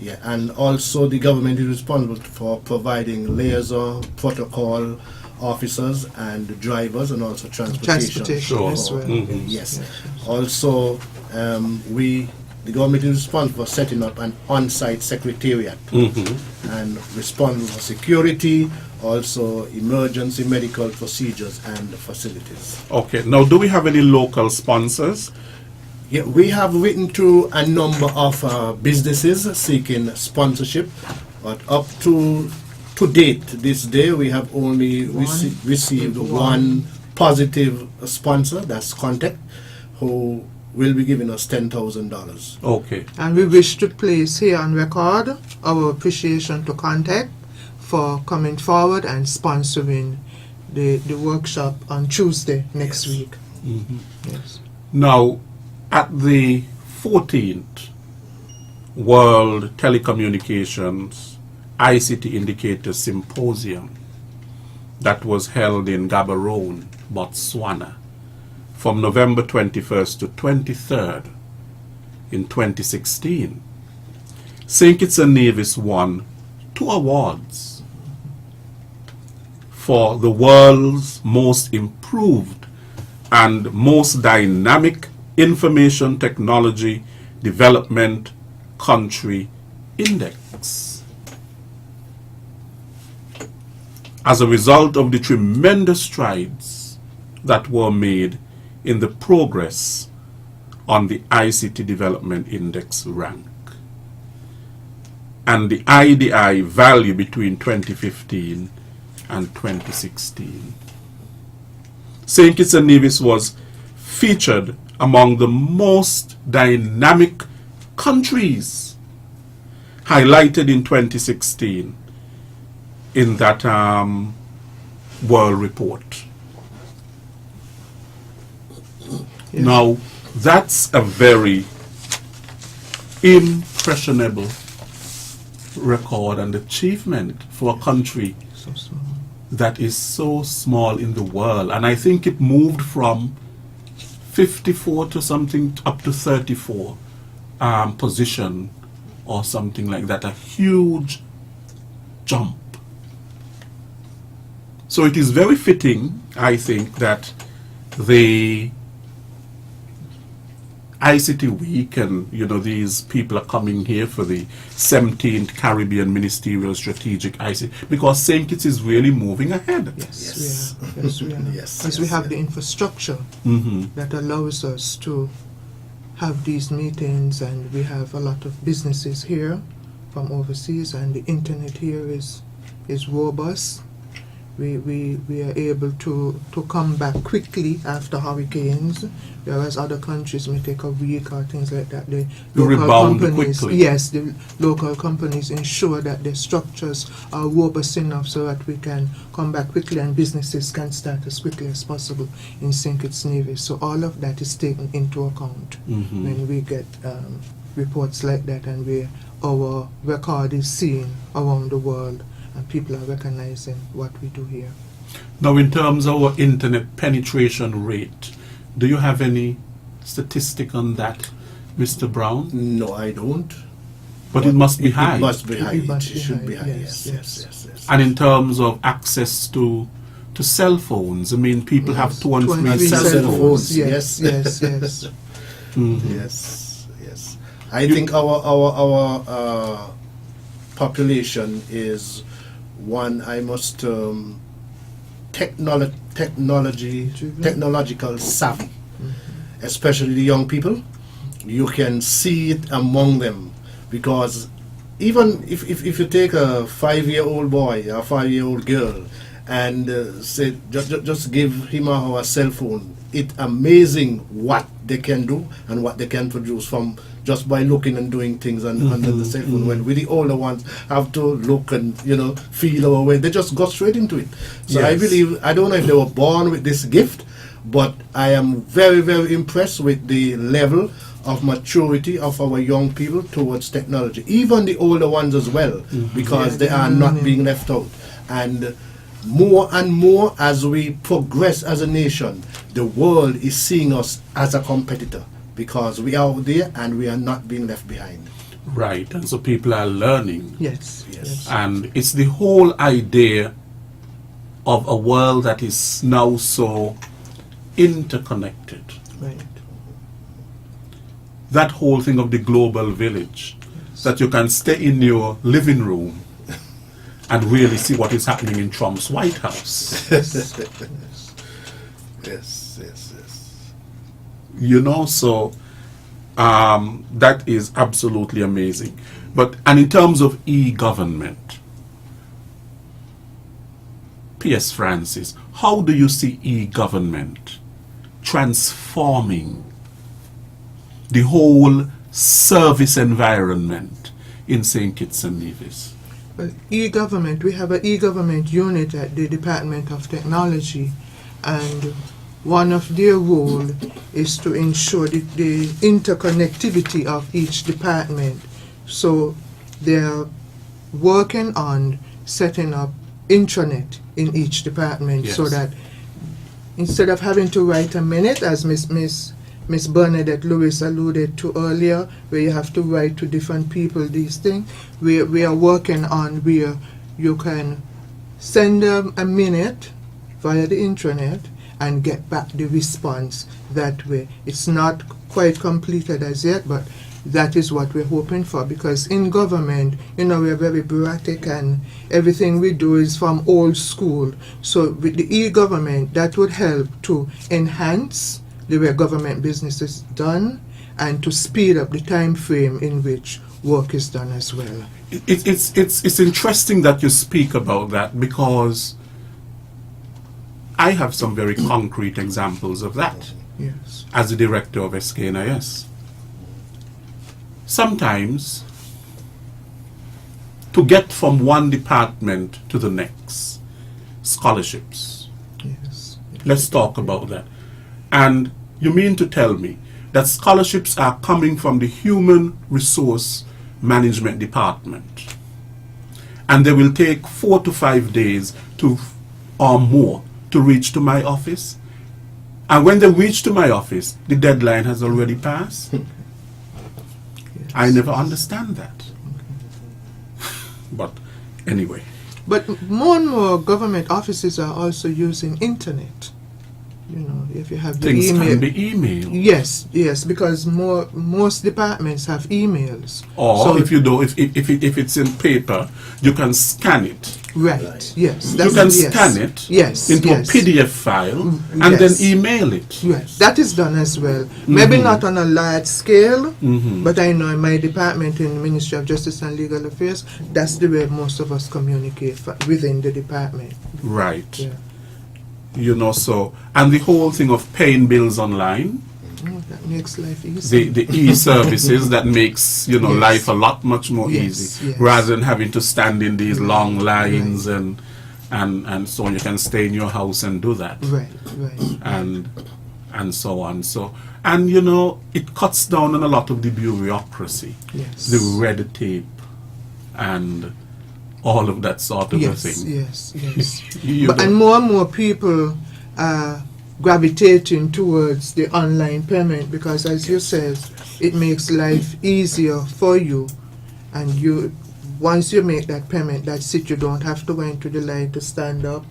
Yeah, and also the government is responsible for providing liaison, protocol officers and drivers, and also transportation. Sure. As well. Yes. Also, the government is responsible for setting up an on-site secretariat and responsible for security, also emergency medical procedures and facilities. Okay. Now, do we have any local sponsors? Yeah, we have written to a number of businesses seeking sponsorship, but up to date, this day, we have only received one positive sponsor, that's Contact, who will be giving us $10,000. Okay. And we wish to place here on record our appreciation to Contact for coming forward and sponsoring the workshop on Tuesday next week. Yes. Now, at the 14th World Telecommunications ICT Indicator Symposium that was held in Gaborone, Botswana, from November 21st to 23rd in 2016, St. Kitts and Nevis won 2 awards for the world's most improved and most dynamic information technology development country index. As a result of the tremendous strides that were made in the progress on the ICT Development Index rank and the IDI value between 2015 and 2016. St. Kitts and Nevis was featured among the most dynamic countries highlighted in 2016 in that world report. Yes. Now, that's a very impressionable record and achievement for a country So small. that is so small in the world. And I think it moved from 54 to something up to 34 position or something like that. A huge jump. So it is very fitting, I think, that the ICT Week and, you know, these people are coming here for the 17th Caribbean Ministerial Strategic ICT, because St. Kitts is really moving ahead. Yes, we are. Yes, we are. Yes, Because yes, we have yes. the infrastructure that allows us to have these meetings, and we have a lot of businesses here from overseas, and the internet here is robust. We are able to come back quickly after hurricanes, whereas other countries may take a week or things like that. The rebound quickly. Yes, the local companies ensure that the structures are robust enough so that we can come back quickly and businesses can start as quickly as possible in St. Kitts Nevis. So all of that is taken into account when we get reports like that, and our record is seen around the world, and people are recognizing what we do here. Now, in terms of our internet penetration rate, do you have any statistic on that, Mr. Brown? No, I don't. But it must be high. It must be high. It must It be should high, be high. yes, Yes. And in terms of access to cell phones, I mean, people have 2 and 3 23 cell cell phones. phones. Yes. Yes. Yes. I think our population is one, I must technological savvy, especially the young people. You can see it among them, because even if you take a 5-year-old boy or 5-year-old girl and say just give him or her a cell phone, it's amazing what they can do and what they can produce from just by looking and doing things under the cell phone. When we the older ones have to look and feel our way, they just go straight into it. So I Yes. believe, I don't know if they were born with this gift, but I am very, very impressed with the level of maturity of our young people towards technology, even the older ones as well, because Yeah, they are not being left out. And more as we progress as a nation, the world is seeing us as a competitor, because we are out there and we are not being left behind. Right, and so people are learning. Yes. And it's the whole idea of a world that is now so interconnected. Right. That whole thing of the global village, that you can stay in your living room and really see what is happening in Trump's White House. Yes. So that is absolutely amazing. And in terms of e-government, P.S. Francis, how do you see e-government transforming the whole service environment in St. Kitts and Nevis? Well, e-government, we have an e-government unit at the Department of Technology, and one of their role is to ensure the interconnectivity of each department. So they're working on setting up intranet in each department, so Yes. that instead of having to write a minute, as Miss Bernadette Lewis alluded to earlier, where you have to write to different people these things, we are working on where you can send them a minute via the intranet and get back the response that way. It's not quite completed as yet, but that is what we're hoping for, because in government, we're very bureaucratic and everything we do is from old school. So with the e-government, that would help to enhance the way government business is done and to speed up the time frame in which work is done as well. It's interesting that you speak about that, because I have some very concrete examples of that Yes. as the director of SKNIS. Sometimes, to get from one department to the next, scholarships. Yes. Let's talk about that. And you mean to tell me that scholarships are coming from the Human Resource Management Department, and they will take 4 to 5 days or more to reach to my office? And when they reach to my office, the deadline has already passed? I never understand that. But anyway. But more and more government offices are also using internet. You know, if you have the Things email. can be emailed. Yes, yes, because most departments have emails. Or So- if you do, if it's in paper, you can scan it. Right. Yes. You can yes. scan it Yes. into yes. a PDF file and then yes. email it. Yes, that is done as well. Maybe not on a large scale, but I know in my department in the Ministry of Justice and Legal Affairs, that's the way most of us communicate within the department. Right. Yeah. You know, so, and the whole thing of paying bills online, Oh, that makes life easy. the e-services that makes, you know, Yes. life a lot much more Yes, easy, yes. rather than having to stand in these long Right. lines and so on. You can stay in your house and do that. Right, right. And so on. So, and you know, it cuts down on a lot of the bureaucracy, Yes. the red tape, and all of that sort of a Yes, thing. yes, yes. You But, know. and more people are gravitating towards the online payment because, as you said, it makes life easier for you. And you, once you make that payment, that's it. You don't have to go into the line to stand up.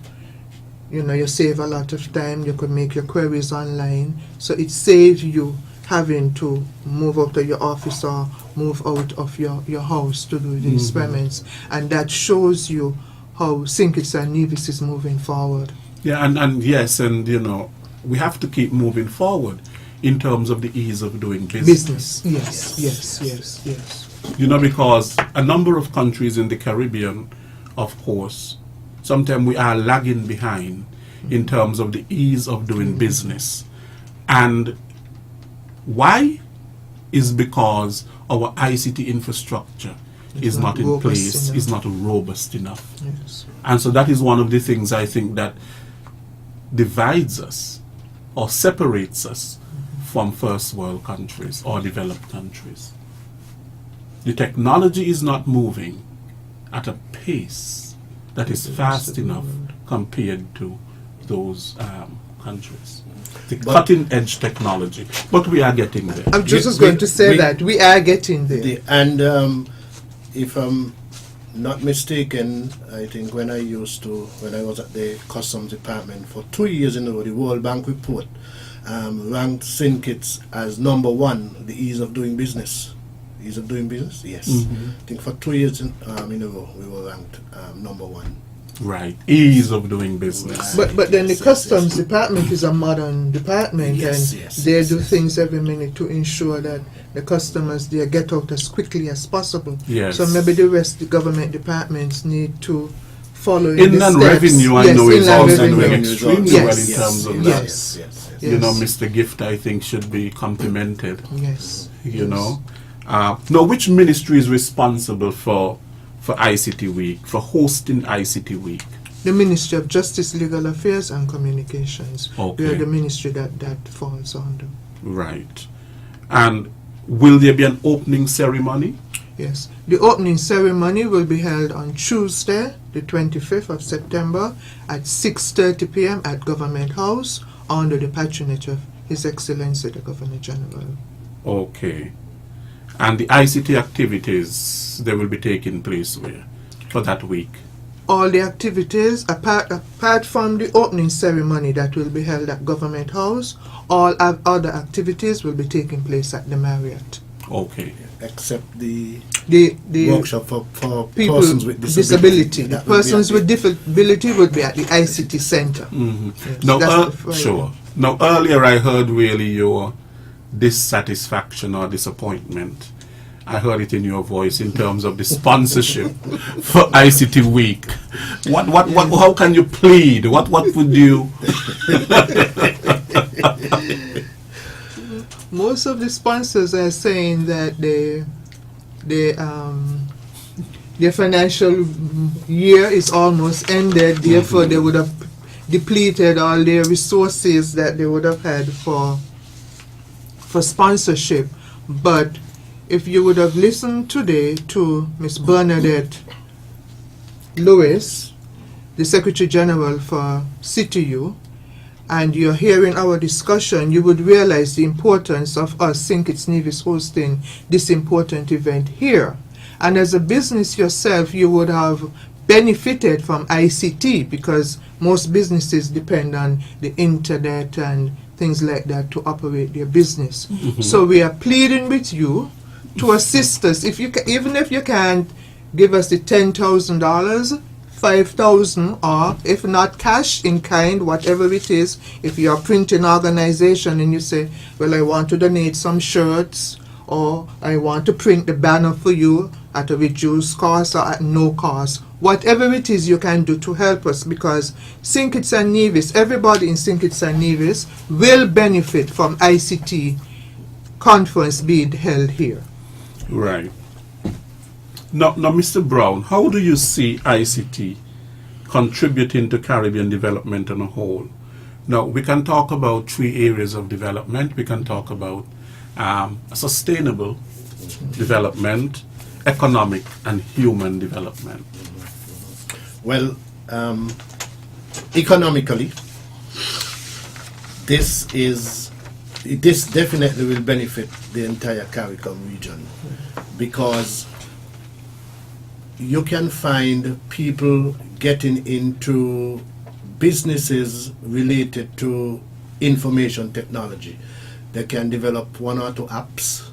You know, you save a lot of time. You could make your queries online. So it saves you having to move out of your office or move out of your house to do the experiments. And that shows you how St. Kitts and Nevis is moving forward. Yeah, and yes, and you know, we have to keep moving forward in terms of the ease of doing business. Yes, yes, yes, yes. You know, because a number of countries in the Caribbean, of course, sometimes we are lagging behind in terms of the ease of doing business. And why? Is because our ICT infrastructure is not in robust place, enough. is not robust enough. Yes. And so that is one of the things I think that divides us or separates us from first world countries or developed countries. The technology is not moving at a pace that is fast enough compared to those countries. The cutting edge technology, but we are getting there. I'm just We- going to say we- that we are getting there. And if I'm not mistaken, I think when I was at the Customs Department for 2 years in a row, the World Bank report ranked St. Kitts as #1, the ease of doing business. Ease of doing business? Yes. I think for 2 years in a row, we were ranked #1. Right, ease of doing business. But then the Yes, Customs yes. Department is a modern department, Yes, and yes, they yes, do yes. things every minute to ensure that the customers there get out as quickly as possible. Yes. So maybe the rest of the government departments need to follow in the Inland steps. revenue, I Yes, know, is inland also revenue. doing extremely Yes, well in yes, terms of yes, that. Yes, yes, yes. You know, Yes. Mr. Gift, I think, should be complimented. Yes. You know, now which ministry is responsible for ICT Week, for hosting ICT Week? The Ministry of Justice, Legal Affairs and Communications. Okay. We are the ministry that falls under. Right. And will there be an opening ceremony? Yes. The opening ceremony will be held on Tuesday, the 25th of September at 6:30 p.m. at Government House under the patronage of His Excellency the Governor General. Okay. And the ICT activities, they will be taking place where? For that week? All the activities, apart from the opening ceremony that will be held at Government House, all other activities will be taking place at the Marriott. Okay. Except the The workshop for people persons with disability. The That will be persons at with disability would be at the ICT Center. Yes, Now, that's the Friday. sure. Now, earlier I heard really your dissatisfaction or disappointment. I heard it in your voice in terms of the sponsorship for ICT Week. What, how can you plead? What would you? Most of the sponsors are saying that their financial year is almost ended, therefore they would have depleted all their resources that they would have had for sponsorship. But if you would have listened today to Miss Bernadette Lewis, the Secretary General for CTU, and you're hearing our discussion, you would realize the importance of us, St. Kitts Nevis, hosting this important event here. And as a business yourself, you would have benefited from ICT, because most businesses depend on the internet and things like that to operate their business. So we are pleading with you to assist us. If you even if you can't give us the $10,000, 5,000, or if not cash in kind, whatever it is. If you are a printing organization and you say, well, I want to donate some shirts, or I want to print the banner for you at a reduced cost or at no cost, whatever it is you can do to help us, because St. Kitts and Nevis, everybody in St. Kitts and Nevis will benefit from ICT conference being held here. Right. Now, Mr. Brown, how do you see ICT contributing to Caribbean development on a whole? Now, we can talk about 3 areas of development. We can talk about sustainable development, economic, and human development. Well, economically, this definitely will benefit the entire CARICOM region, because you can find people getting into businesses related to information technology. They can develop 1 or 2 apps.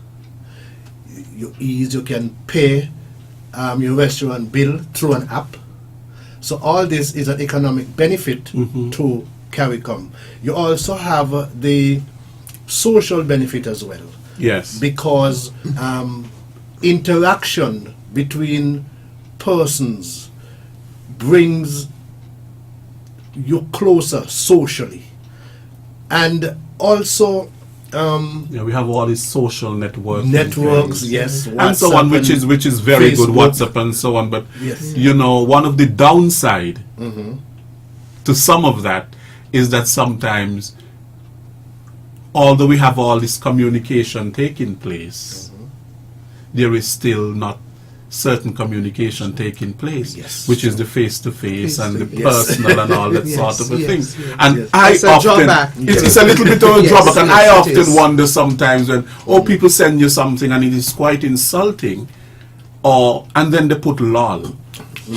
You can pay your restaurant bill through an app. So all this is an economic benefit to CARICOM. You also have the social benefit as well. Yes. Because interaction between persons brings you closer socially. And also we have all these social networks, yes, and so on, which is very Facebook. good, WhatsApp and so on. But Yes. you know, one of the downside to some of that is that sometimes, although we have all this communication taking place, there is still not certain communication taking place, Yes. which is the face-to-face and the Yes. personal and all that Yes, sort of a yes, thing. yes. And Yes. I It's a often, drawback. it's a little bit of a Yes, drawback, and yes, I it often is. wonder sometimes when, people send you something and it is quite insulting, and then they put lol.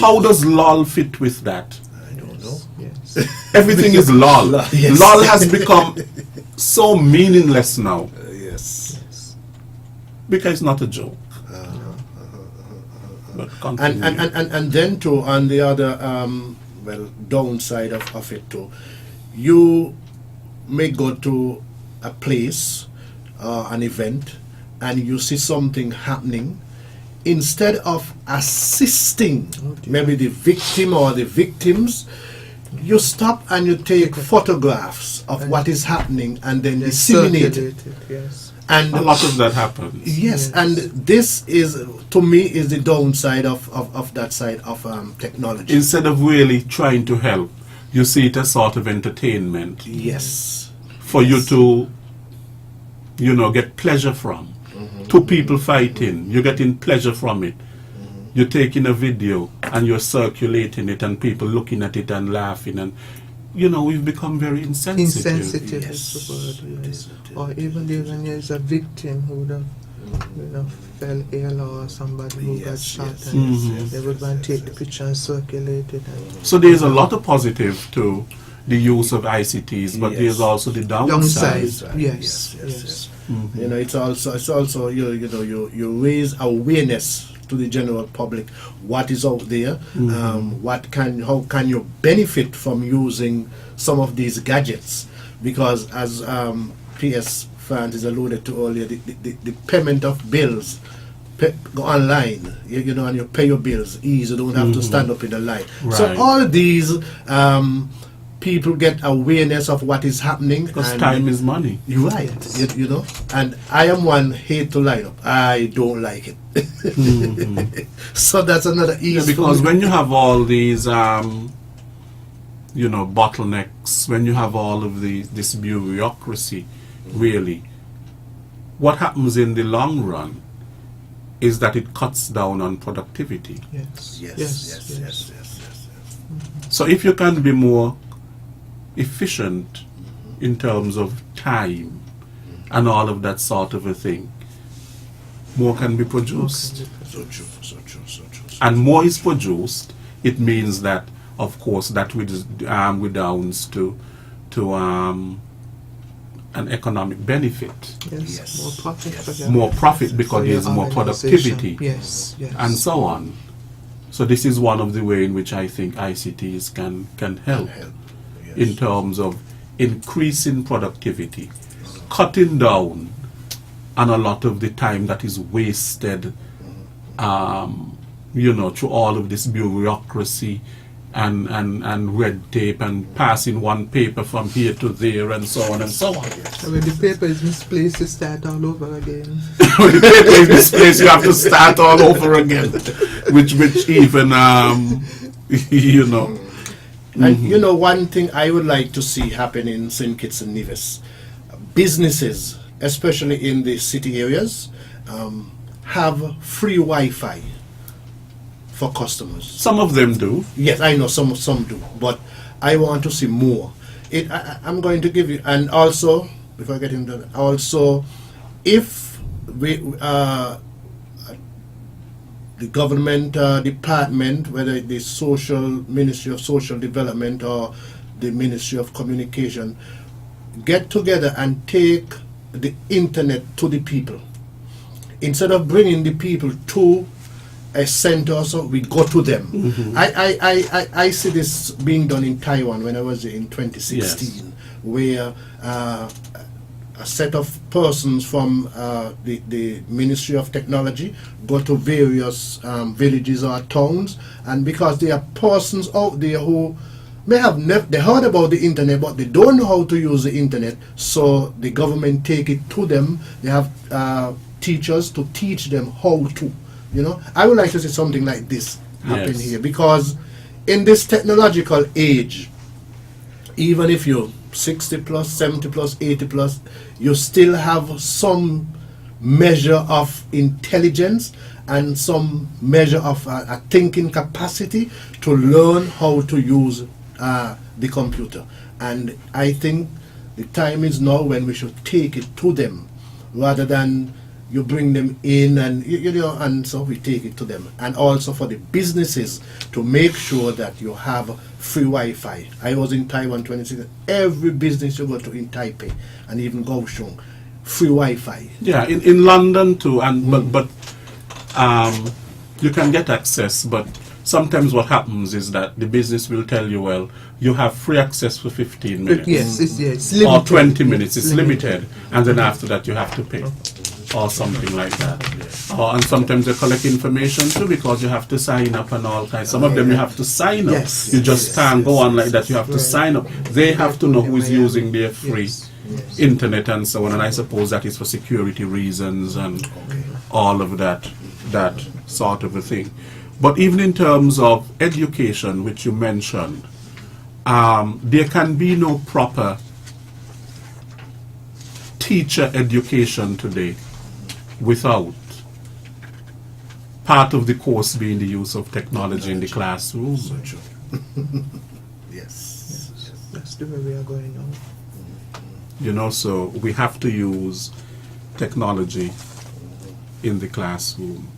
How does lol fit with that? I don't know. Yes. Everything is lol. Yes. Lol has become so meaningless now Yes. because it's not a joke. But continue. And then too, on the other downside of it too, you may go to a place, an event, and you see something happening. Instead of assisting maybe the victim or the victims, you stop and you take photographs of what is happening and then disseminate it. Circulated, yes. And a lot of that happens. yes, and this is, to me, is the downside of that side of technology. Instead of really trying to help, you see it as sort of entertainment Yes. for you to, get pleasure from. 2 people fighting, you're getting pleasure from it. You're taking a video and you're circulating it and people looking at it and laughing, and we've become very insensitive. Insensitive Yes. is the word, yes. Or even when there's a victim who would have, fell ill, or somebody who got Yes, shot, yes, and yes, they would go and take the picture and circulate it. And So there's a lot of positive to the use of ICTs, but Yes. there's also the downside. downside, yes. It's also you raise awareness to the general public what is out there, how can you benefit from using some of these gadgets, because as PS Francis alluded to earlier, the payment of bills, go online, and you pay your bills easy, you don't have to stand up in the line. So Right. all these people get awareness of what is happening, Because and time is money. you're right, and I am one hate to line up. I don't like it. So that's another Yeah, easy. because when you have all these, bottlenecks, when you have all of this bureaucracy, really, what happens in the long run is that it cuts down on productivity. Yes. Yes. So if you can be more efficient in terms of time and all of that sort of a thing, more can be produced. So true. And more is produced, it means that, of course, that redounds to an economic benefit. Yes, Yes. more profit Yes. for them. More profit because For your there's more organization. productivity Yes, yes. and so on. So this is one of the ways in which I think ICTs can help Yes. in terms of increasing productivity, cutting down on a lot of the time that is wasted, through all of this bureaucracy and red tape and passing one paper from here to there and so on and so on. And when the paper is misplaced, you start all over again. When the paper is misplaced, you have to start all over again, which even And one thing I would like to see happen in St. Kitts and Nevis, businesses, especially in the city areas, have free Wi-Fi for customers. some of them do. Yes, I know some do, but I want to see more. I'm going to give you, and also before I get into that, also if we the government department, whether the Ministry of Social Development or the Ministry of Communication, get together and take the internet to the people. Instead of bringing the people to a center, so we go to them. I see this being done in Taiwan when I was in 2016, where a set of persons from the Ministry of Technology go to various villages or towns, and because there are persons out there who may have they heard about the internet, but they don't know how to use the internet, so the government take it to them. They have teachers to teach them how to. I would like to see something like this happen Yes. here, because in this technological age, even if you're 60 plus, 70 plus, 80 plus, you still have some measure of intelligence and some measure of a thinking capacity to learn how to use the computer. And I think the time is now when we should take it to them, rather than you bring them in and and so we take it to them. And also for the businesses to make sure that you have free Wi-Fi. I was in Taiwan 26. Every business you go to in Taipei and even Kaohsiung, free Wi-Fi. Yeah, in London too, and but you can get access, but sometimes what happens is that the business will tell you, well, you have free access for 15 minutes. Yes, it's Or limited. 20 minutes, it's limited, and then after that you have to pay, or something like that. And sometimes they collect information too, because you have to sign up and all kinds. Some of them you have to sign up. Yes, You just can't go on like that, you have to Right. sign up. They have to know who is using their free Yes, yes. internet and so on, and I suppose that is for security reasons and all of that sort of a thing. But even in terms of education, which you mentioned, there can be no proper teacher education today without part of the course being the use of technology in the classroom. So true. Yes. That's the way we are going now. So we have to use technology in the classroom.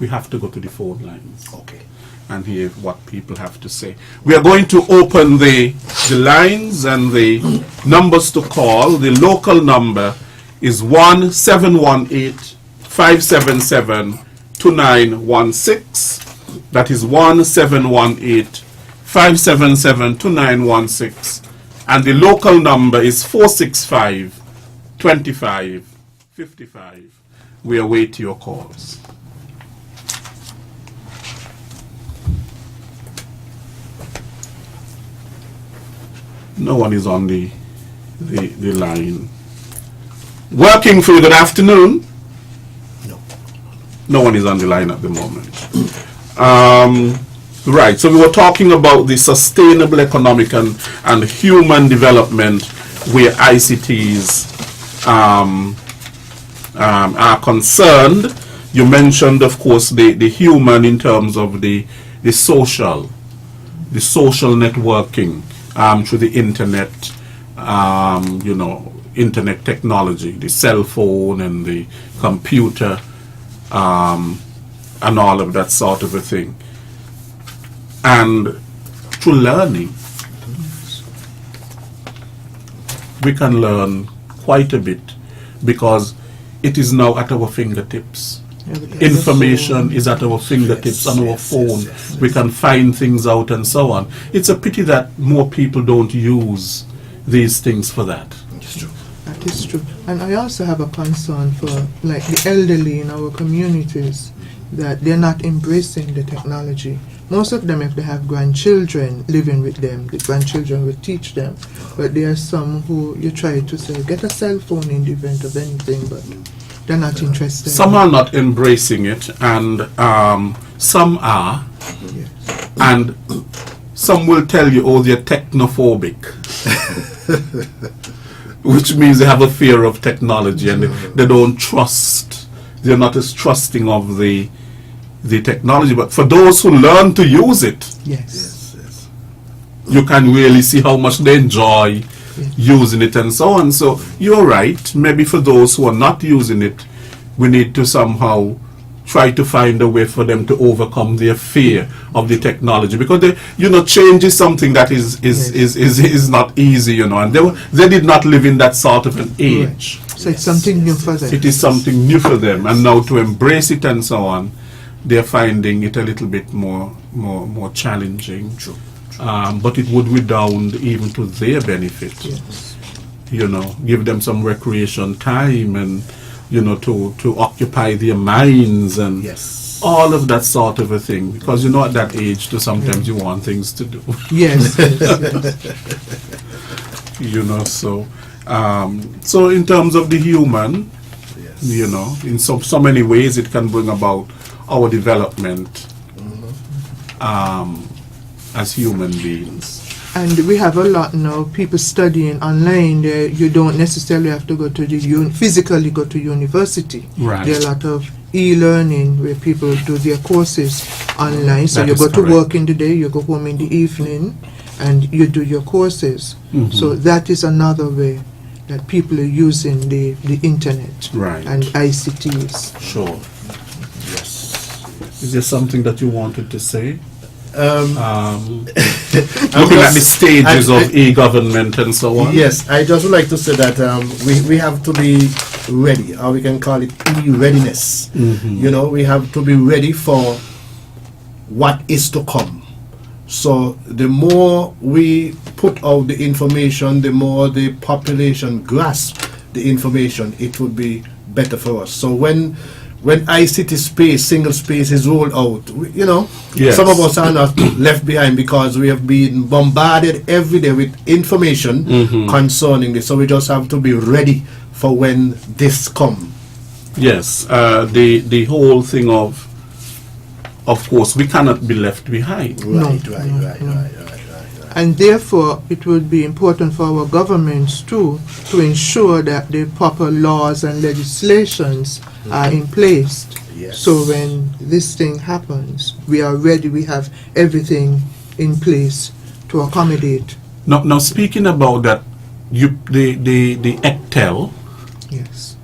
We have to go to the phone lines Okay. and hear what people have to say. We are going to open the lines and the numbers to call. The local number is 1-718-577-2916. That is 1-718-577-2916. And the local number is 465-2555. We await your calls. No one is on the line. Working for you, good afternoon. No. No one is on the line at the moment. Right, so we were talking about the sustainable economic and human development where ICTs are concerned. You mentioned, of course, the human in terms of the social networking through the internet, internet technology, the cell phone and the computer, and all of that sort of a thing. And through learning, we can learn quite a bit because it is now at our fingertips. Information is at our fingertips on our phone. We can find things out and so on. It's a pity that more people don't use these things for that. It's true. That is true. And I also have a concern for like the elderly in our communities, that they're not embracing the technology. Most of them, if they have grandchildren living with them, the grandchildren will teach them. But there are some who you try to say, get a cell phone in the event of anything, but they're not interested. Some are not embracing it, and some are, Yes. and some will tell you, oh, they're technophobic, which means they have a fear of technology and they don't trust, they're not as trusting of the technology. But for those who learn to use it, Yes. Yes. you can really see how much they enjoy using it and so on. So you're right. Maybe for those who are not using it, we need to somehow try to find a way for them to overcome their fear of the technology, because change is something that is not easy, and they did not live in that sort of an age. So it's something new for them. It is something new for them, and now to embrace it and so on, they're finding it a little bit more challenging. True. But it would redound even to their benefit. Yes. Give them some recreation time and to occupy their minds and Yes. all of that sort of a thing, because at that age too, sometimes you want things to do. Yes. Yes. So in terms of the human, Yes. in so many ways it can bring about our development as human beings. And we have a lot now, people studying online. You don't necessarily have to go to physically go to university. Right. There are a lot of e-learning where people do their courses online. So That you is go to correct. work in the day, you go home in the evening, and you do your courses. So that is another way that people are using the internet Right. and ICTs. Sure. Yes. Is there something that you wanted to say? I'm Looking at just- the stages I- of e-government and so on. Yes, I just would like to say that we have to be ready, or we can call it e-readiness. We have to be ready for what is to come. So the more we put out the information, the more the population grasp the information, it would be better for us. So when ICT space, single space is rolled out, Yes. some of us are not left behind because we have been bombarded every day with information concerning this. So we just have to be ready for when this comes. Yes, the whole thing of course, we cannot be left behind. Right. And therefore, it would be important for our governments too to ensure that the proper laws and legislations are in place. Yes. So when this thing happens, we are ready, we have everything in place to accommodate. Now speaking about that, the ECTEL Yes.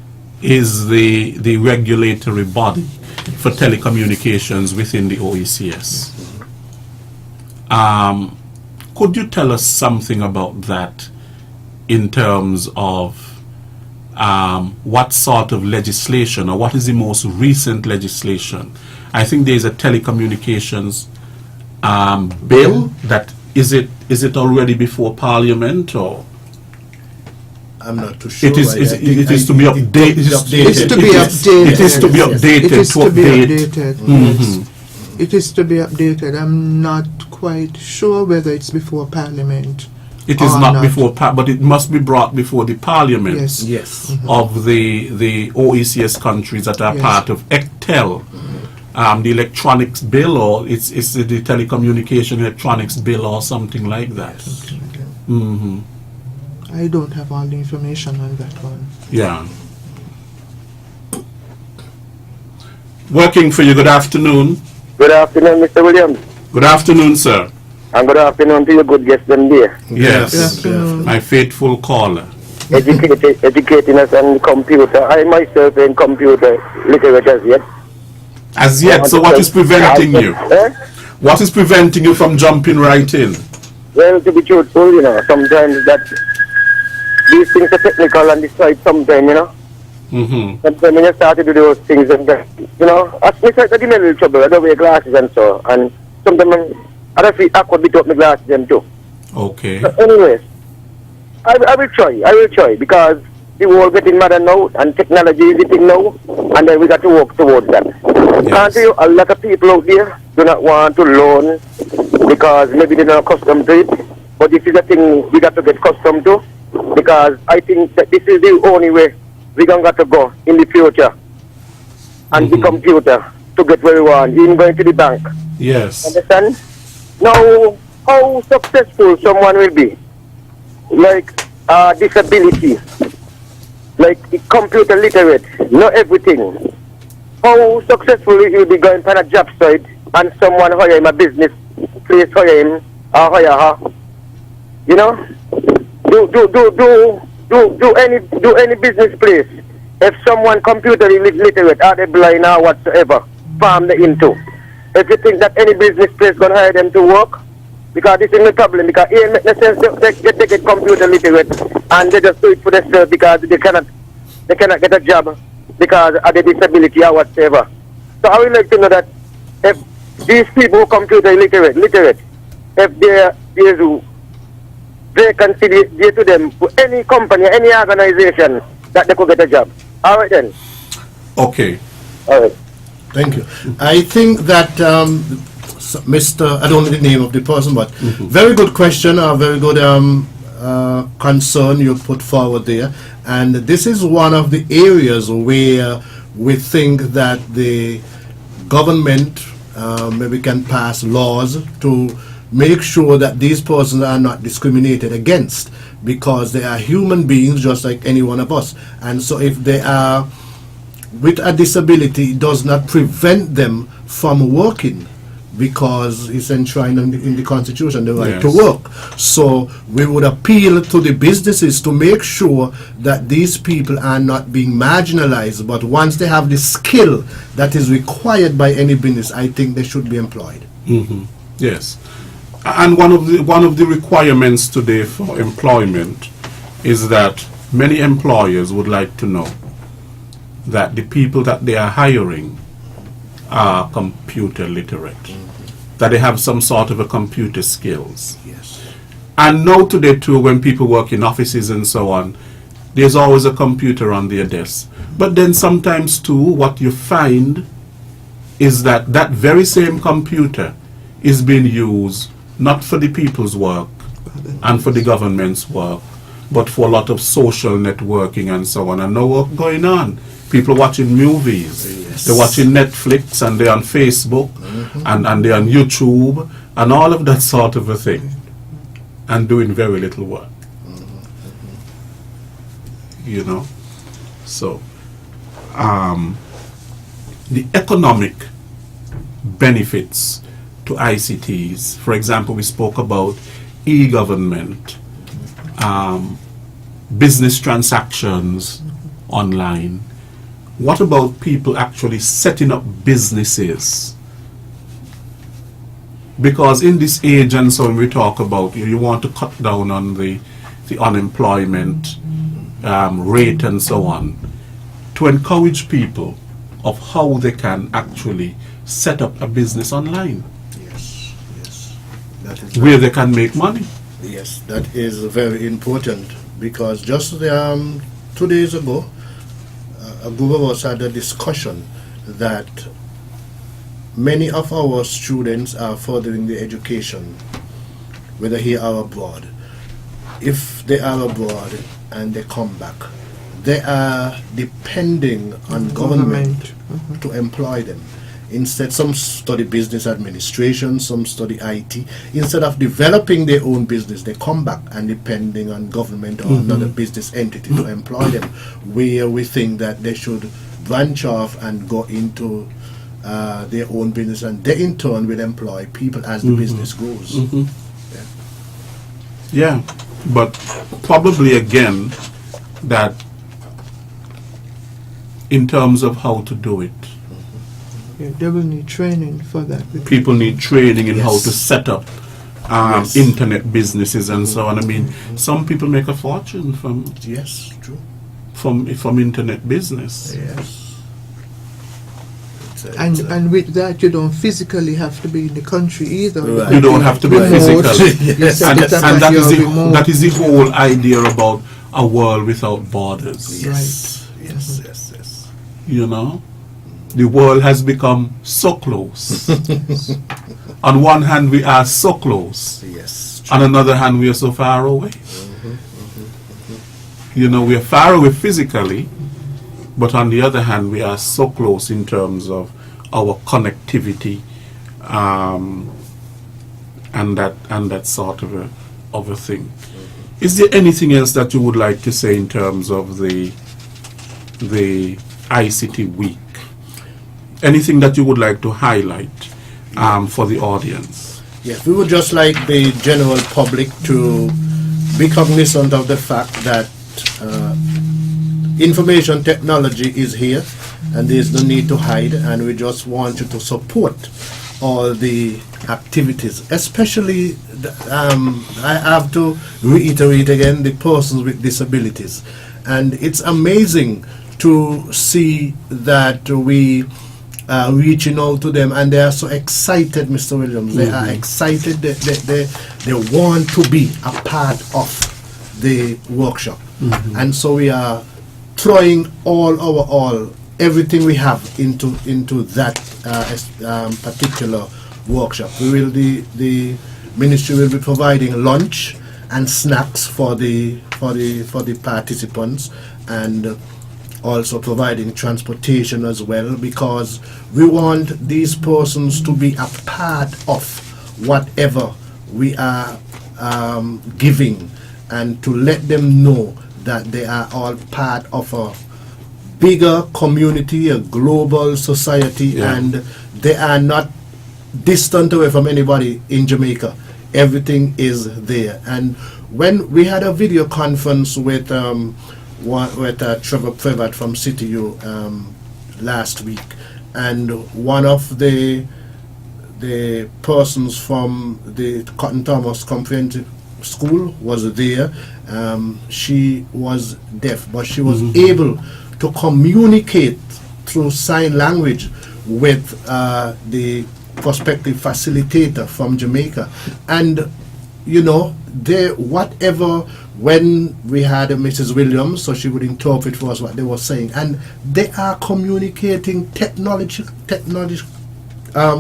is the regulatory body for telecommunications within the OECS. Could you tell us something about that in terms of what sort of legislation, or what is the most recent legislation? I think there is a telecommunications bill that is it already before Parliament, or I'm not too sure. it is to be updated. It's to be updated. It is to be Yes. updated. It is to be update. updated. Yes. It is to be updated. I'm not quite sure whether it's before Parliament. It is or not before, but it must be brought before the Parliament Yes. Yes. of the OECS countries that are Yes. part of ECTEL. The electronics bill, or it's the telecommunication electronics bill, or something like that. I don't have all the information on that one. Yeah. Working for you. Good afternoon. Good afternoon, Mr. Williams. Good afternoon, sir. And good afternoon to your good guest them there. Yes. Good afternoon. My faithful caller. Educating us on computer. I myself in computer literate as yet. As yet, so what is preventing you? What is preventing you from jumping right in? Well, to be truthful, you know, sometimes that these things are technical and decide sometimes, you know. Mm-hmm. Sometimes when you start to do those things, and you know, I start to give me a little trouble. I don't wear glasses and so, and sometimes I don't feel awkward bit up my glasses them too. Okay. So anyways, I will try because the world getting modern now and technology is the thing now, and then we got to work towards that. Yes. Can't you? A lot of people out there do not want to learn because maybe they're not accustomed to it. But this is a thing we got to get accustomed to because I think that this is the only way we're going to go in the future and the computer to get where we want, even going to the bank. Yes. Understand? Now, how successful someone will be, like disability, like computer literate, not everything. How successful will you be going on a job site and someone hire him, a business place hire him or hire her? You know, do any business place. If someone computer literate, are they blind or whatsoever, farm they into. If you think that any business place gonna hire them to work, because this is the problem. Because it makes no sense they get computer literate and they just do it for themselves because they cannot get a job because of the disability or whatsoever. So I would like to know that if these people who computer literate, if there's a vacancy due to them for any company, any organization that they could get a job. All right then. Okay. All right. Thank you. I think that Mr. I don't know the name of the person, but very good question, a very good concern you put forward there. And this is one of the areas where we think that the government maybe can pass laws to make sure that these persons are not discriminated against, because they are human beings just like any one of us. And so if they are with a disability, it does not prevent them from working, because it's enshrined in the Constitution, the right to work. So we would appeal to the businesses to make sure that these people are not being marginalized, but once they have the skill that is required by any business, I think they should be employed. Yes. And one of the requirements today for employment is that many employers would like to know that the people that they are hiring are computer literate, that they have some sort of a computer skills. Yes. And now today too, when people work in offices and so on, there's always a computer on their desk. But then sometimes too, what you find is that that very same computer is being used not for the people's work and for the government's work, but for a lot of social networking and so on. And no work going on. People watching movies, they're watching Netflix, and they're on Facebook, and they're on YouTube, and all of that sort of a thing, and doing very little work. You know? So, the economic benefits to ICTs, for example, we spoke about e-government, business transactions online. What about people actually setting up businesses? Because in this age, and so when we talk about you want to cut down on the unemployment rate and so on, to encourage people of how they can actually set up a business online. Yes, yes. That is where they can make money. Yes, that is very important, because just 2 days ago, a group of us had a discussion that many of our students are furthering their education, whether here or abroad. If they are abroad and they come back, they are depending on government to employ them. Instead, some study business administration, some study IT. Instead of developing their own business, they come back and depending on government or another business entity to employ them, where we think that they should branch off and go into their own business, and they in turn will employ people as the business grows. Yeah, but probably again that in terms of how to do it, Yeah, they will need training for that. People need training in how to Yes. set up Yes. internet businesses and so on. I mean, some people make a fortune Yes, true. from internet business. Yes. And with that, you don't physically have to be in the country either. Right. You don't have to be Remote. physically. You set And, it up and at that your is the remote. that is the whole idea about a world without borders. Yes. Yes, yes, yes. You know, the world has become so close. On one hand, we are so close. Yes. On another hand, we are so far away. You know, we are far away physically, but on the other hand, we are so close in terms of our connectivity, and that sort of a thing. Is there anything else that you would like to say in terms of the ICT week? Anything that you would like to highlight for the audience? Yes, we would just like the general public to be cognizant of the fact that information technology is here and there's no need to hide, and we just want you to support all the activities, especially I have to reiterate again, the persons with disabilities. And it's amazing to see that we are reaching out to them, and they are so excited, Mr. Williams. They are excited. They want to be a part of the workshop. And so we are throwing everything we have into that particular workshop. The ministry will be providing lunch and snacks for the participants, and also providing transportation as well, because we want these persons to be a part of whatever we are giving, and to let them know that they are all part of a bigger community, a global society, Yeah. and they are not distant away from anybody in Jamaica. Everything is there. And when we had a video conference with Trevor Prevat from CTU last week, and one of the persons from the Cotton Thomas Comprehensive School was there. She was deaf, but she was able to communicate through sign language with the prospective facilitator from Jamaica. And you know, when we had Mrs. Williams, so she would interpret for us what they were saying, and they are communicating technology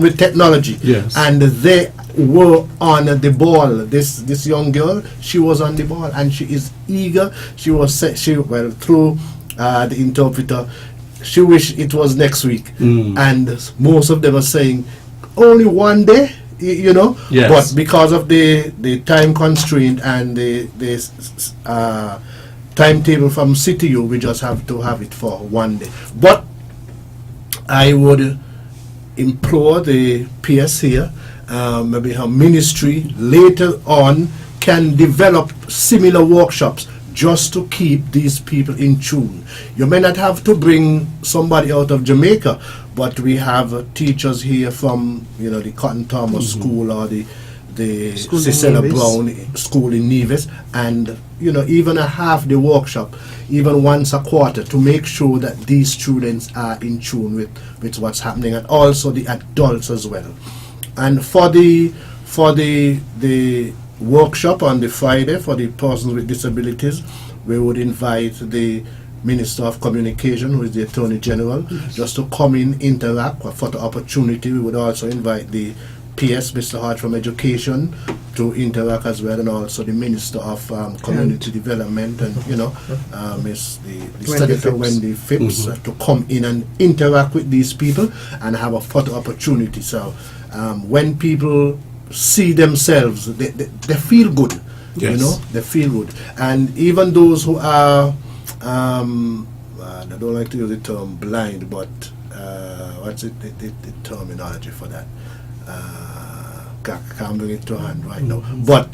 with technology. Yes. And they were on the ball. This young girl, she was on the ball, and she is eager. Through the interpreter, she wished it was next week. And most of them are saying only one day, you know. Yes. But because of the time constraint and the timetable from CTU, we just have to have it for one day. But I would implore the PS here, maybe her ministry later on can develop similar workshops just to keep these people in tune. You may not have to bring somebody out of Jamaica, but we have teachers here from, you know, the Cotton Thomas School or the School in Cicella Nevis. Brown School in Nevis, and you know, even a half the workshop, even once a quarter, to make sure that these students are in tune with what's happening, and also the adults as well. And for the workshop on the Friday for the persons with disabilities, we would invite the Minister of Communication, who is the Attorney General, just to come in, interact, a photo opportunity. We would also invite the PS, Mr. Hart from Education, to interact as well, and also the Minister of Community Development, and you know, Miss the Senator Wendy Phipps, to come in and interact with these people and have a photo opportunity. So when people see themselves, they feel good. Yes. You know, they feel good. And even those who are I don't like to use the term blind, but what's the terminology for that? Can't bring it to hand right now. But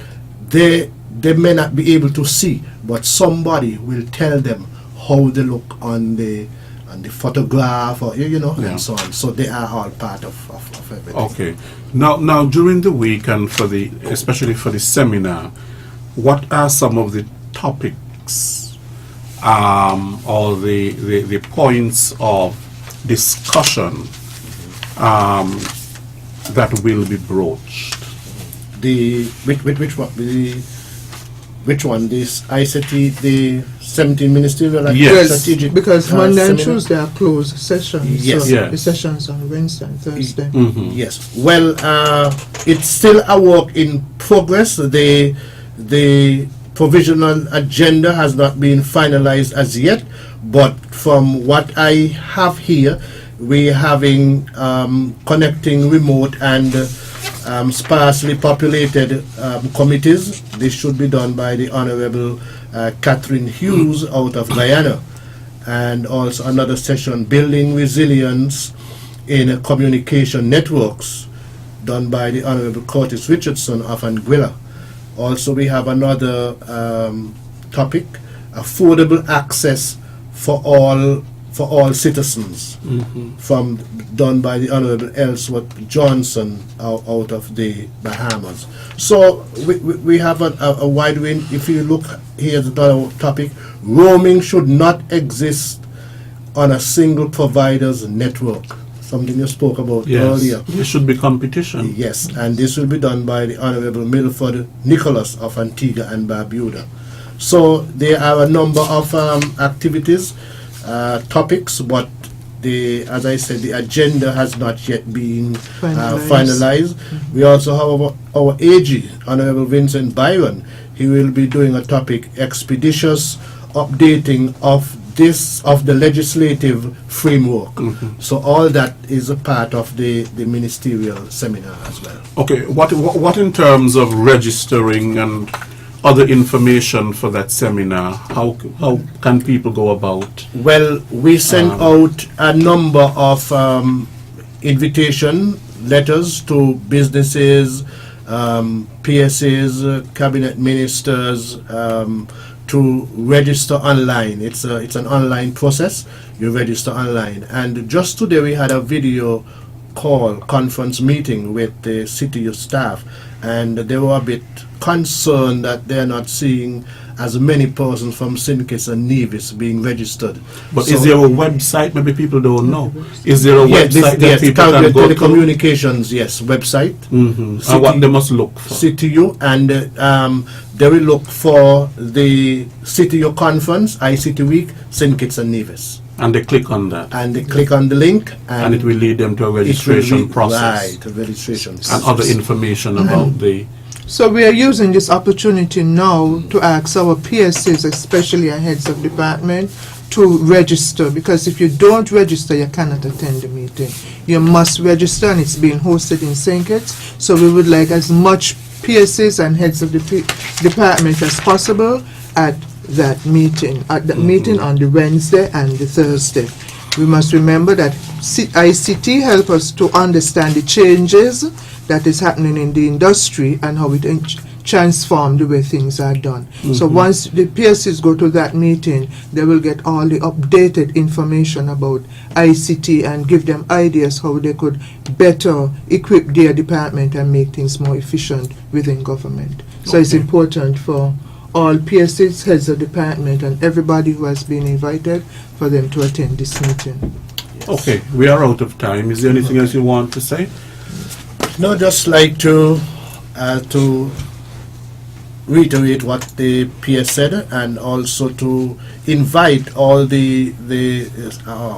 they may not be able to see, but somebody will tell them how they look on the the photograph, or Yeah. and so on. So they are all part of everything. Okay. Now during the week and especially for the seminar, what are some of the topics or the points of discussion that will be broached? Which one? This ICT, the 17 ministerial and Yes. strategic. Because Monday and seminar? Tuesday are closed sessions. Yes. So Yes. the sessions on Wednesday and Thursday. Yes. Well, it's still a work in progress. The provisional agenda has not been finalized as yet, but from what I have here, we're having connecting remote and sparsely populated committees. This should be done by the Honorable Catherine Hughes out of Guyana. And also another session, building resilience in communication networks, done by the Honorable Curtis Richardson of Anguilla. Also, we have another topic, affordable access for all citizens, done by the Honorable Ellsworth Johnson out of the Bahamas. So we have a wide range. If you look here at the topic, roaming should not exist on a single provider's network. Something you spoke about earlier. There should be competition. Yes, and this will be done by the Honorable Milford Nicholas of Antigua and Barbuda. So there are a number of activities, topics, but as I said, the agenda has not yet been finalized. We also have our AG, Honorable Vincent Byron. He will be doing a topic, expeditious updating of the legislative framework. So all that is a part of the ministerial seminar as well. Okay, what in terms of registering and other information for that seminar? How can people go about? Well, we sent out a number of invitation letters to businesses, PSAs, cabinet ministers, to register online. It's an online process. You register online. And just today we had a video conference meeting with the city staff, and they were a bit concerned that they're not seeing as many persons from St. Kitts and Nevis being registered. But So- is there a website? Maybe people don't know. Is there a Yes, website that yes, people can go to? Telecommunications, yes, website. And what they must look for? CTU, and they will look for the CTU conference, ICT Week, St. Kitts and Nevis. And they click on that. And they click on the link, And it will lead them to a it will registration lead- process. Right, a registration And process. other information about the... So we are using this opportunity now to ask our PSCs, especially our heads of department, to register, because if you don't register, you cannot attend the meeting. You must register, and it's being hosted in St. Kitts. So we would like as much PSCs and heads of the department as possible at that meeting, meeting on the Wednesday and the Thursday. We must remember that ICT help us to understand the changes that is happening in the industry and how it transform the way things are done. So once the PSCs go to that meeting, they will get all the updated information about ICT and give them ideas how they could better equip their department and make things more efficient within government. So it's important for all PSCs, heads of department, and everybody who has been invited for them to attend this meeting. Okay, we are out of time. Is there anything else you want to say? No, just like to reiterate what the PS said, and also to invite all the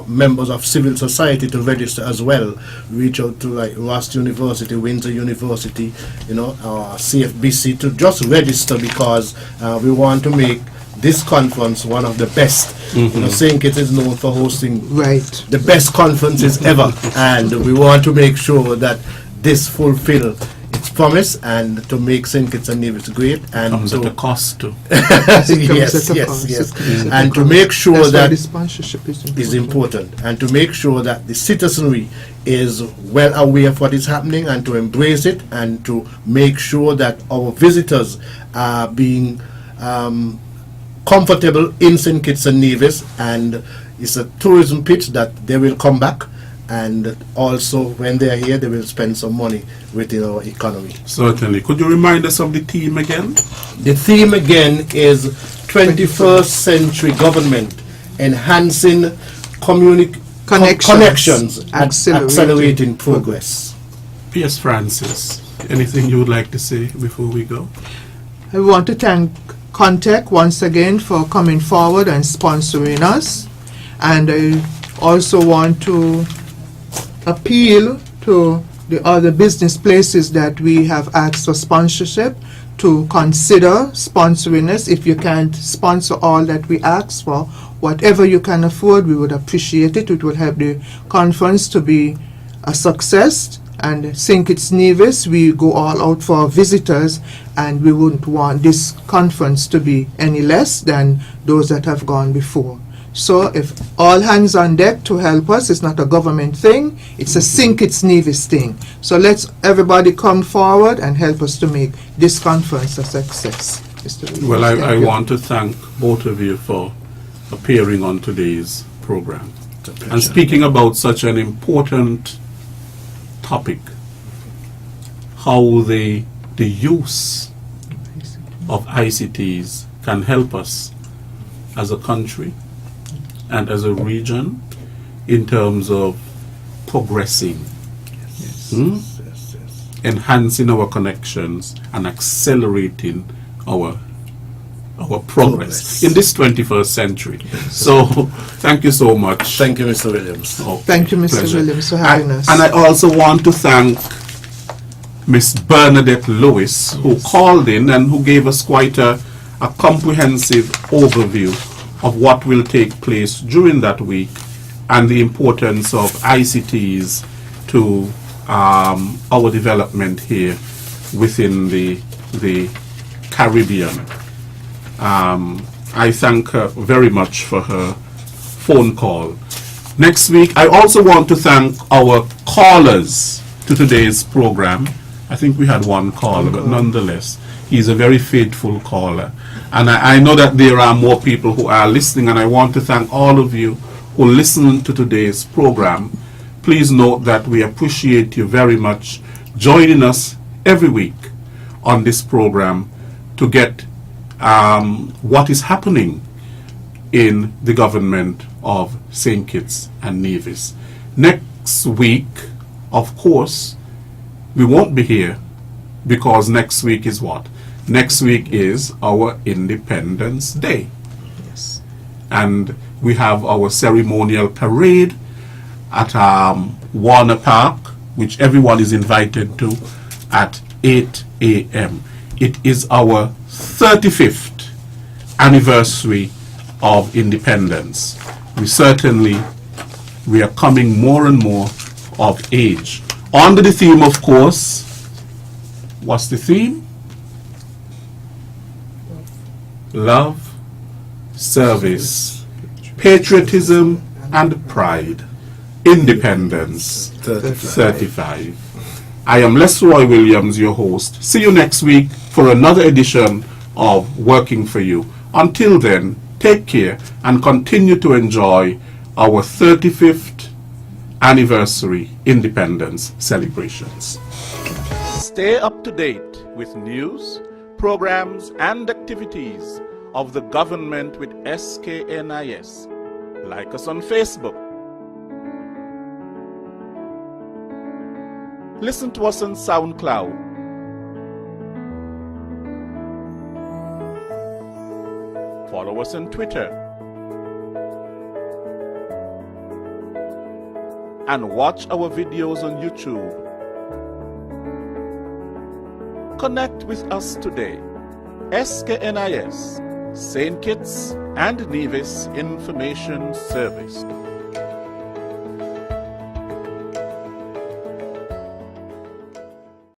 members of civil society to register as well. Reach out to like Ross University, Windsor University, CFBC, to just register, because we want to make this conference one of the best. St. Kitts is known for hosting the best conferences ever, and we want to make sure that this fulfill its promise and to make St. Kitts and Nevis great, and Comes to at a cost too. yes, and to make sure That's why that the sponsorship is important, and to make sure that the citizenry is well aware of what is happening and to embrace it, and to make sure that our visitors are being comfortable in St. Kitts and Nevis, and it's a tourism pitch that they will come back, and also when they are here, they will spend some money within our economy. Certainly. Could you remind us of the theme again? The theme again is 21st century government, enhancing connections and accelerating progress. P.S. Francis, anything you would like to say before we go? I want to thank Contact once again for coming forward and sponsoring us. And I also want to appeal to the other business places that we have asked for sponsorship to consider sponsoring us. If you can't sponsor all that we ask for, whatever you can afford, we would appreciate it. It will help the conference to be a success. And St. Kitts Nevis, we go all out for visitors, and we wouldn't want this conference to be any less than those that have gone before. So if all hands on deck to help us, it's not a government thing, it's a St. Kitts Nevis thing. So let's everybody come forward and help us to make this conference a success. Well, I want to thank both of you for appearing on today's program. And speaking about such an important topic, how the use of ICTs can help us as a country and as a region in terms of progressing, enhancing our connections and accelerating our progress in this 21st century. So thank you so much. Thank you, Mr. Williams. Okay, Thank you, Mr. pleasure. Williams, for having us. And I also want to thank Miss Bernadette Lewis, who called in and who gave us quite a comprehensive overview of what will take place during that week and the importance of ICTs to our development here within the Caribbean. I thank her very much for her phone call. Next week, I also want to thank our callers to today's program. I think we had one caller, but nonetheless, he's a very faithful caller. And I know that there are more people who are listening, and I want to thank all of you who listen to today's program. Please note that we appreciate you very much joining us every week on this program to get what is happening in the government of St. Kitts and Nevis. Next week, of course, we won't be here because next week is what? Next week is our Independence Day. Yes. And we have our ceremonial parade at Warner Park, which everyone is invited to, at 8 a.m. It is our 35th anniversary of independence. We are coming more and more of age. Under the theme, of course, what's the theme? Love, service, patriotism, and pride. Independence 35. I am Lesroy Williams, your host. See you next week for another edition of Working for You. Until then, take care and continue to enjoy our 35th anniversary independence celebrations. Stay up to date with news, programs, and activities of the government with SKNIS. Like us on Facebook. Listen to us on SoundCloud. Follow us on Twitter. And watch our videos on YouTube. Connect with us today. SKNIS, St. Kitts and Nevis Information Service.